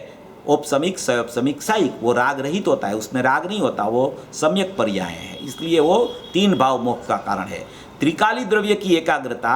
औपसमिक, सयोपसमिक, सायिक, वो राग रहित होता है, उसमें राग नहीं होता, वो सम्यक पर्याय है, इसलिए वो 3 भाव मोक्ष का कारण है। त्रिकाली द्रव्य की एकाग्रता,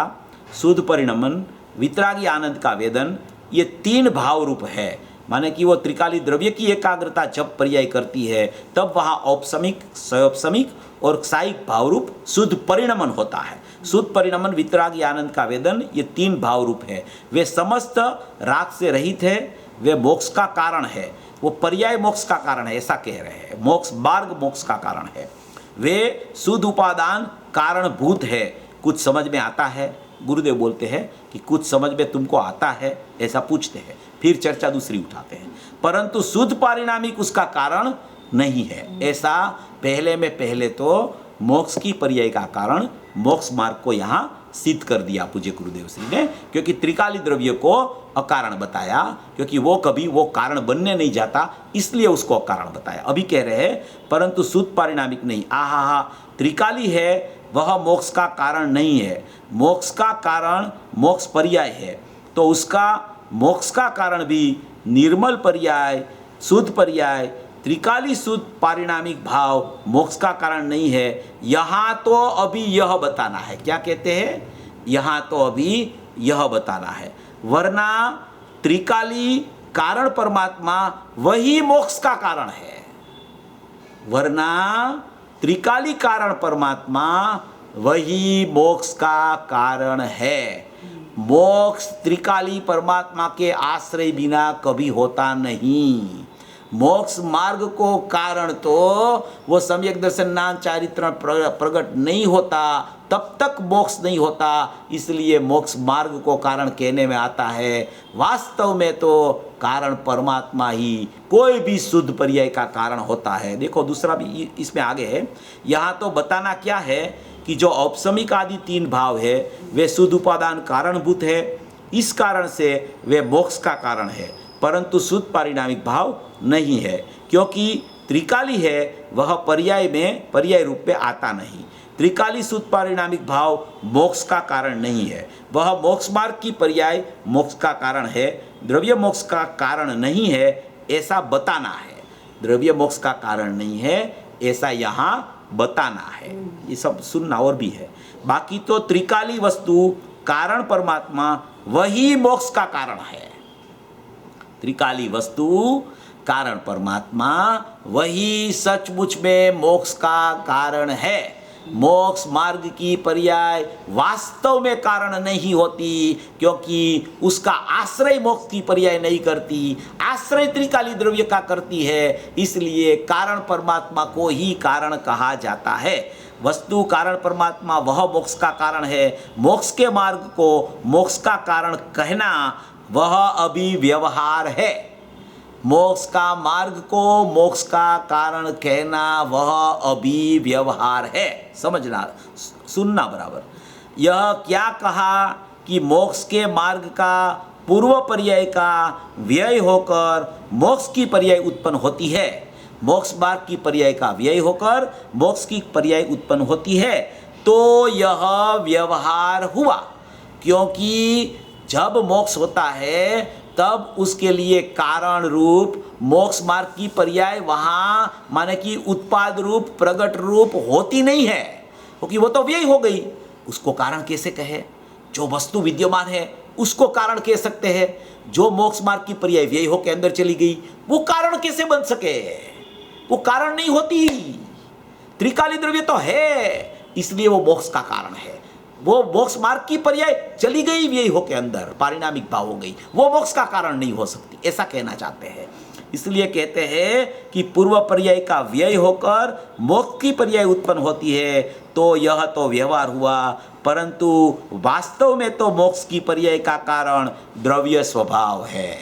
शुद्ध परिणमन, वितरागी आनंद का वेदन, ये 3 भाव रूप है। माने कि वो त्रिकाली द्रव्य की एकाग्रता जब पर्याय करती है तब वहाँ औपसमिक, सयोपसमिक और सायिक भाव रूप शुद्ध परिणमन होता है। शुद्ध परिणमन, वितरागी आनंद का वेदन, ये 3 भाव रूप है। वे समस्त राग से रहित है, वे मोक्ष का कारण है, वो पर्याय मोक्ष का कारण है, ऐसा कह रहे हैं। मोक्ष मार्ग मोक्ष का कारण है। वे शुद्ध उपादान कारणभूत है। कुछ समझ में आता है? गुरुदेव बोलते हैं कि कुछ समझ में तुमको आता है, ऐसा पूछते हैं, फिर चर्चा दूसरी उठाते हैं। परंतु शुद्ध पारिणामिक उसका कारण नहीं है, ऐसा पहले तो मोक्ष की पर्याय का कारण मोक्ष मार्ग को यहाँ सिद्ध कर दिया पूज्य गुरुदेव श्री ने, क्योंकि त्रिकाली द्रव्य को अकारण बताया, क्योंकि वो कभी वो कारण बनने नहीं जाता, इसलिए उसको अकारण बताया। अभी कह रहे हैं परंतु शुद्ध पारिणामिक नहीं। आहा, त्रिकाली है वह मोक्ष का कारण नहीं है, मोक्ष का कारण मोक्ष पर्याय है, तो उसका मोक्ष का कारण भी निर्मल पर्याय, शुद्ध पर्याय, त्रिकाली शुद्ध पारिणामिक भाव मोक्ष का कारण नहीं है। यहाँ तो अभी यह बताना है, क्या कहते हैं? यहाँ तो अभी यह बताना है, वरना त्रिकाली कारण परमात्मा वही मोक्ष का कारण है, वरना त्रिकाली कारण परमात्मा वही मोक्ष का कारण है। मोक्ष त्रिकाली परमात्मा के आश्रय बिना कभी होता नहीं। मोक्ष मार्ग को कारण तो वो सम्यक दर्शन नाम चारित्र प्रकट नहीं होता, तब तक मोक्ष नहीं होता, इसलिए मोक्ष मार्ग को कारण कहने में आता है। वास्तव में तो कारण परमात्मा ही कोई भी शुद्ध पर्याय का कारण होता है। देखो दूसरा भी इसमें आगे है, यहाँ तो बताना क्या है कि जो औपसमिक आदि 3 भाव है वे शुद्ध उपादान कारणभूत है, इस कारण से वे मोक्ष का कारण है, परंतु शुद्ध पारिणामिक भाव नहीं है, क्योंकि त्रिकाली है वह पर्याय में पर्याय रूप में आता नहीं। त्रिकाली शुद्ध पारिणामिक भाव मोक्ष का कारण नहीं है, वह मोक्ष मार्ग की पर्याय मोक्ष का कारण है, द्रव्य मोक्ष का कारण नहीं है, ऐसा बताना है। द्रव्य मोक्ष का कारण नहीं है ऐसा यहाँ बताना है, ये सब सुनना और भी है। बाकी तो त्रिकाली वस्तु कारण परमात्मा वही मोक्ष का कारण है। त्रिकाली वस्तु कारण परमात्मा वही सचमुच में मोक्ष का कारण है। मोक्ष मार्ग की पर्याय वास्तव में कारण नहीं होती, क्योंकि उसका आश्रय मोक्ष की पर्याय नहीं करती, आश्रय त्रिकाली द्रव्य का करती है, इसलिए कारण परमात्मा को ही कारण कहा जाता है। वस्तु कारण परमात्मा वह मोक्ष का कारण है, मोक्ष के मार्ग को मोक्ष का कारण कहना वह अभी व्यवहार है। मोक्ष का मार्ग को मोक्ष का कारण कहना वह अभी व्यवहार है। समझना, सुनना बराबर। यह क्या कहा कि मोक्ष के मार्ग का पूर्व पर्याय का व्यय होकर मोक्ष की पर्याय उत्पन्न होती है, मोक्ष मार्ग की पर्याय का व्यय होकर मोक्ष की पर्याय उत्पन्न होती है, तो यह व्यवहार हुआ। क्योंकि जब मोक्ष होता है तब उसके लिए कारण रूप मोक्ष मार्ग की पर्याय वहाँ माने कि उत्पाद रूप प्रगट रूप होती नहीं है, क्योंकि वो तो व्यय हो गई। उसको कारण कैसे कहे? जो वस्तु विद्यमान है उसको कारण कह सकते हैं। जो मोक्ष मार्ग की पर्याय व्यय होकर अंदर चली गई वो कारण कैसे बन सके? वो कारण नहीं होती। त्रिकाली द्रव्य तो है, इसलिए वो मोक्ष का कारण है। वो मोक्ष मार्ग की पर्याय चली गई व्यय होके अंदर, पारिणामिक भाव हो गई, वो मोक्ष का कारण नहीं हो सकती, ऐसा कहना चाहते हैं। इसलिए कहते हैं कि पूर्व पर्याय का व्यय होकर मोक्ष की पर्याय उत्पन्न होती है, तो यह तो व्यवहार हुआ, परंतु वास्तव में तो मोक्ष की पर्याय का कारण द्रव्य स्वभाव है।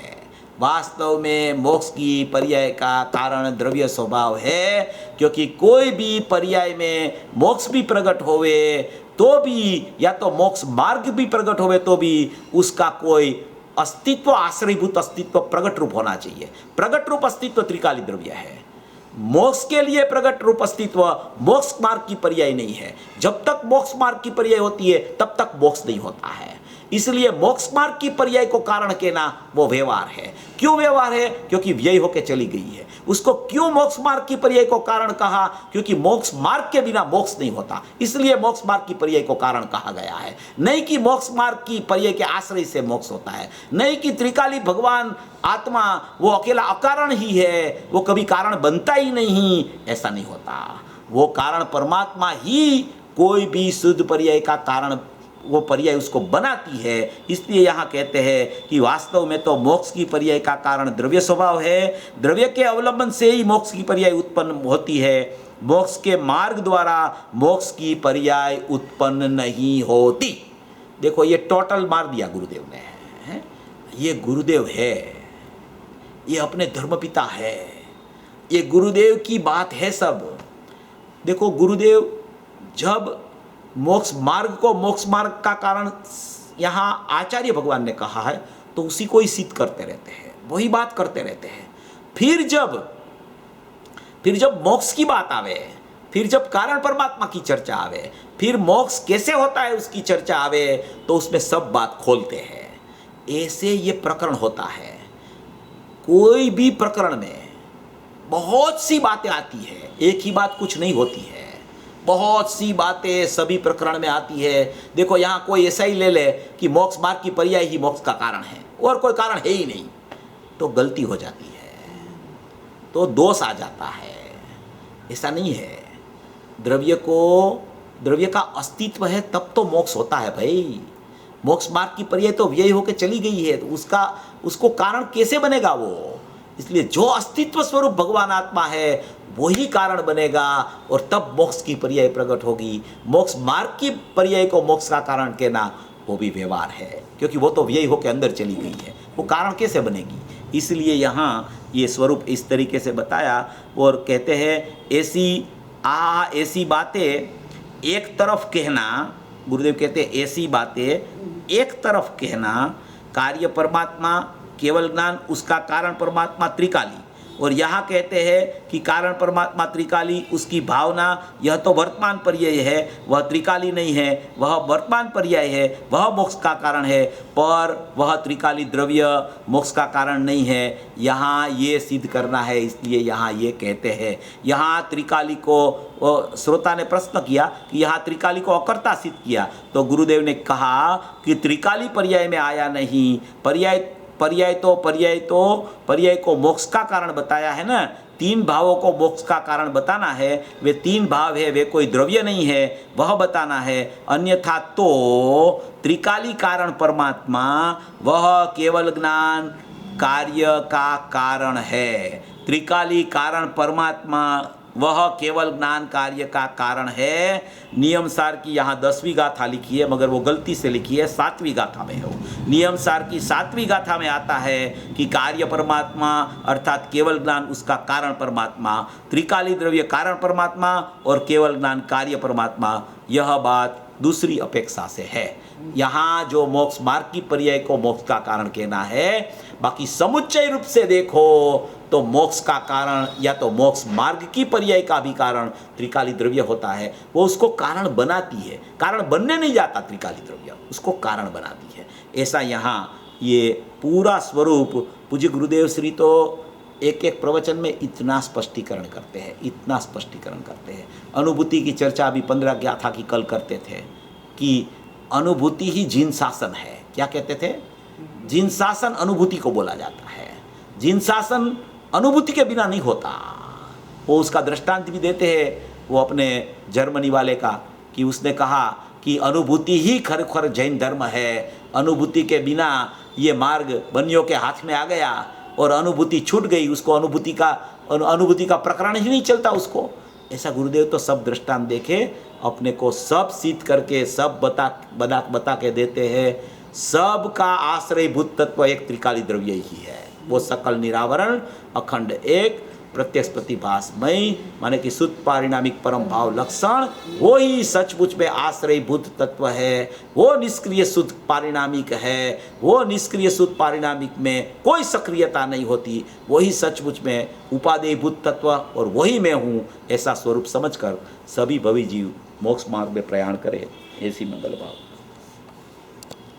वास्तव में मोक्ष की पर्याय का कारण द्रव्य स्वभाव है, क्योंकि कोई भी पर्याय में मोक्ष भी प्रकट होवे तो भी, या तो मोक्ष मार्ग भी प्रकट होवे तो भी उसका कोई अस्तित्व, आश्रयभूत अस्तित्व प्रकट रूप होना चाहिए। प्रकट रूप अस्तित्व त्रिकाली द्रव्य है। मोक्ष के लिए प्रकट रूप अस्तित्व मोक्ष मार्ग की पर्याय नहीं है। जब तक मोक्ष मार्ग की पर्याय होती है तब तक मोक्ष नहीं होता है। इसलिए मोक्ष मार्ग की पर्याय को कारण कहना वो व्यवहार है। क्यों व्यवहार है? क्योंकि व्यय होकर चली गई है। उसको क्यों मोक्ष मार्ग की पर्याय को कारण कहा? क्योंकि मोक्ष मार्ग के बिना मोक्ष नहीं होता, इसलिए मोक्ष मार्ग की पर्याय को कारण कहा गया है। नहीं कि मोक्ष मार्ग की पर्याय के आश्रय से मोक्ष होता है, नहीं कि त्रिकाली भगवान आत्मा वो अकेला अकारण ही है, वो कभी कारण बनता ही नहीं, ऐसा नहीं होता। वो कारण परमात्मा ही कोई भी शुद्ध पर्याय का कारण, वो पर्याय उसको बनाती है। इसलिए यहाँ कहते हैं कि वास्तव में तो मोक्ष की पर्याय का कारण द्रव्य स्वभाव है। द्रव्य के अवलंबन से ही मोक्ष की पर्याय उत्पन्न होती है। मोक्ष के मार्ग द्वारा मोक्ष की पर्याय उत्पन्न नहीं होती। देखो ये टोटल मार दिया गुरुदेव ने, है? ये गुरुदेव है, ये अपने धर्मपिता है, ये गुरुदेव की बात है सब। देखो गुरुदेव जब मोक्ष मार्ग को मोक्ष मार्ग का कारण यहाँ आचार्य भगवान ने कहा है तो उसी को ही सिद्ध करते रहते हैं, वही बात करते रहते हैं। फिर जब मोक्ष की बात आवे, फिर जब कारण परमात्मा की चर्चा आवे, फिर मोक्ष कैसे होता है उसकी चर्चा आवे, तो उसमें सब बात खोलते हैं। ऐसे ये प्रकरण होता है। कोई भी प्रकरण में बहुत सी बातें आती है, एक ही बात कुछ नहीं होती है। बहुत सी बातें सभी प्रकरण में आती है। देखो यहाँ कोई ऐसा ही ले ले कि मोक्ष मार्ग की पर्याय ही मोक्ष का कारण है और कोई कारण है ही नहीं, तो गलती हो जाती है, तो दोष आ जाता है। ऐसा नहीं है। द्रव्य का अस्तित्व है तब तो मोक्ष होता है भाई। मोक्ष मार्ग की पर्याय तो व्यय होकर चली गई है, तो उसको कारण कैसे बनेगा वो? इसलिए जो अस्तित्व स्वरूप भगवान आत्मा है वही कारण बनेगा और तब मोक्ष की पर्याय प्रकट होगी। मोक्ष मार्ग की पर्याय को मोक्ष का कारण कहना वो भी व्यवहार है, क्योंकि वो तो व्यय होकर अंदर चली गई है, वो कारण कैसे बनेगी? इसलिए यहाँ ये स्वरूप इस तरीके से बताया। और कहते हैं ऐसी बातें एक तरफ कहना, गुरुदेव कहते हैं ऐसी बातें एक तरफ कहना, कार्य परमात्मा केवल ज्ञान, उसका कारण परमात्मा त्रिकाली। और यहाँ कहते हैं कि कारण परमात्मा त्रिकाली, उसकी भावना, यह तो वर्तमान पर्याय है, वह त्रिकाली नहीं है, वह वर्तमान पर्याय है, वह मोक्ष का कारण है, पर वह त्रिकाली द्रव्य मोक्ष का कारण नहीं है। यहाँ ये सिद्ध करना है, इसलिए यहाँ ये कहते हैं। यहाँ त्रिकाली को श्रोता ने प्रश्न किया कि यहाँ त्रिकाली को अकर्ता सिद्ध किया, तो गुरुदेव ने कहा कि त्रिकाली पर्याय में आया नहीं। पर्याय को मोक्ष का कारण बताया है ना। तीन भावों को मोक्ष का कारण बताना है, वे तीन भाव है, वे कोई द्रव्य नहीं है, वह बताना है। अन्यथा तो त्रिकाली कारण परमात्मा वह केवल ज्ञान कार्य का कारण है। त्रिकाली कारण परमात्मा वह केवल ज्ञान कार्य का कारण है। नियम सार की यहाँ 10वीं गाथा लिखी है, मगर वो गलती से लिखी है, 7वीं गाथा में हो। नियम सार की 7वीं गाथा में आता है कि कार्य परमात्मा अर्थात केवल ज्ञान उसका कारण परमात्मा, त्रिकाली द्रव्य कारण परमात्मा और केवल ज्ञान कार्य परमात्मा। यह बात दूसरी अपेक्षा से है। यहाँ जो मोक्ष मार्ग की पर्याय को मोक्ष का कारण कहना है, बाकी समुच्चय रूप से देखो तो मोक्ष का कारण या तो मोक्ष मार्ग की पर्याय का भी कारण त्रिकाली द्रव्य होता है। वो उसको कारण बनाती है, कारण बनने नहीं जाता त्रिकाली द्रव्य, उसको कारण बनाती है। ऐसा यहाँ ये पूरा स्वरूप पूज्य गुरुदेव श्री तो एक एक प्रवचन में इतना स्पष्टीकरण करते हैं, अनुभूति की चर्चा अभी 15 गाथा की कल करते थे कि अनुभूति ही जिन शासन है। क्या कहते थे? जिन शासन अनुभूति को बोला जाता है। जिन शासन अनुभूति के बिना नहीं होता। वो उसका दृष्टांत भी देते हैं, वो अपने जर्मनी वाले का, कि उसने कहा कि अनुभूति ही खरखर जैन धर्म है। अनुभूति के बिना ये मार्ग बनियों के हाथ में आ गया और अनुभूति छूट गई, उसको अनुभूति का प्रकरण ही नहीं चलता उसको। ऐसा गुरुदेव तो सब दृष्टांत देखे, अपने को सब सिद्ध करके सब बता के देते हैं। सब का आश्रयभूत तत्व एक त्रिकाली द्रव्य ही है। वो सकल निरावरण अखंड एक प्रत्यक्ष प्रतिभासमय, माने कि शुद्ध पारिणामिक परम भाव लक्षण, वो ही सचमुच में आश्रयभूत तत्व है। वो निष्क्रिय शुद्ध पारिणामिक है। वो निष्क्रिय शुद्ध पारिणामिक में कोई सक्रियता नहीं होती। वही सचमुच में उपादेयभूत तत्व और वही मैं हूँ, ऐसा स्वरूप समझकर सभी भवी जीव मोक्ष मार्ग में प्रयाण करें। ऐसी मंगल भाव।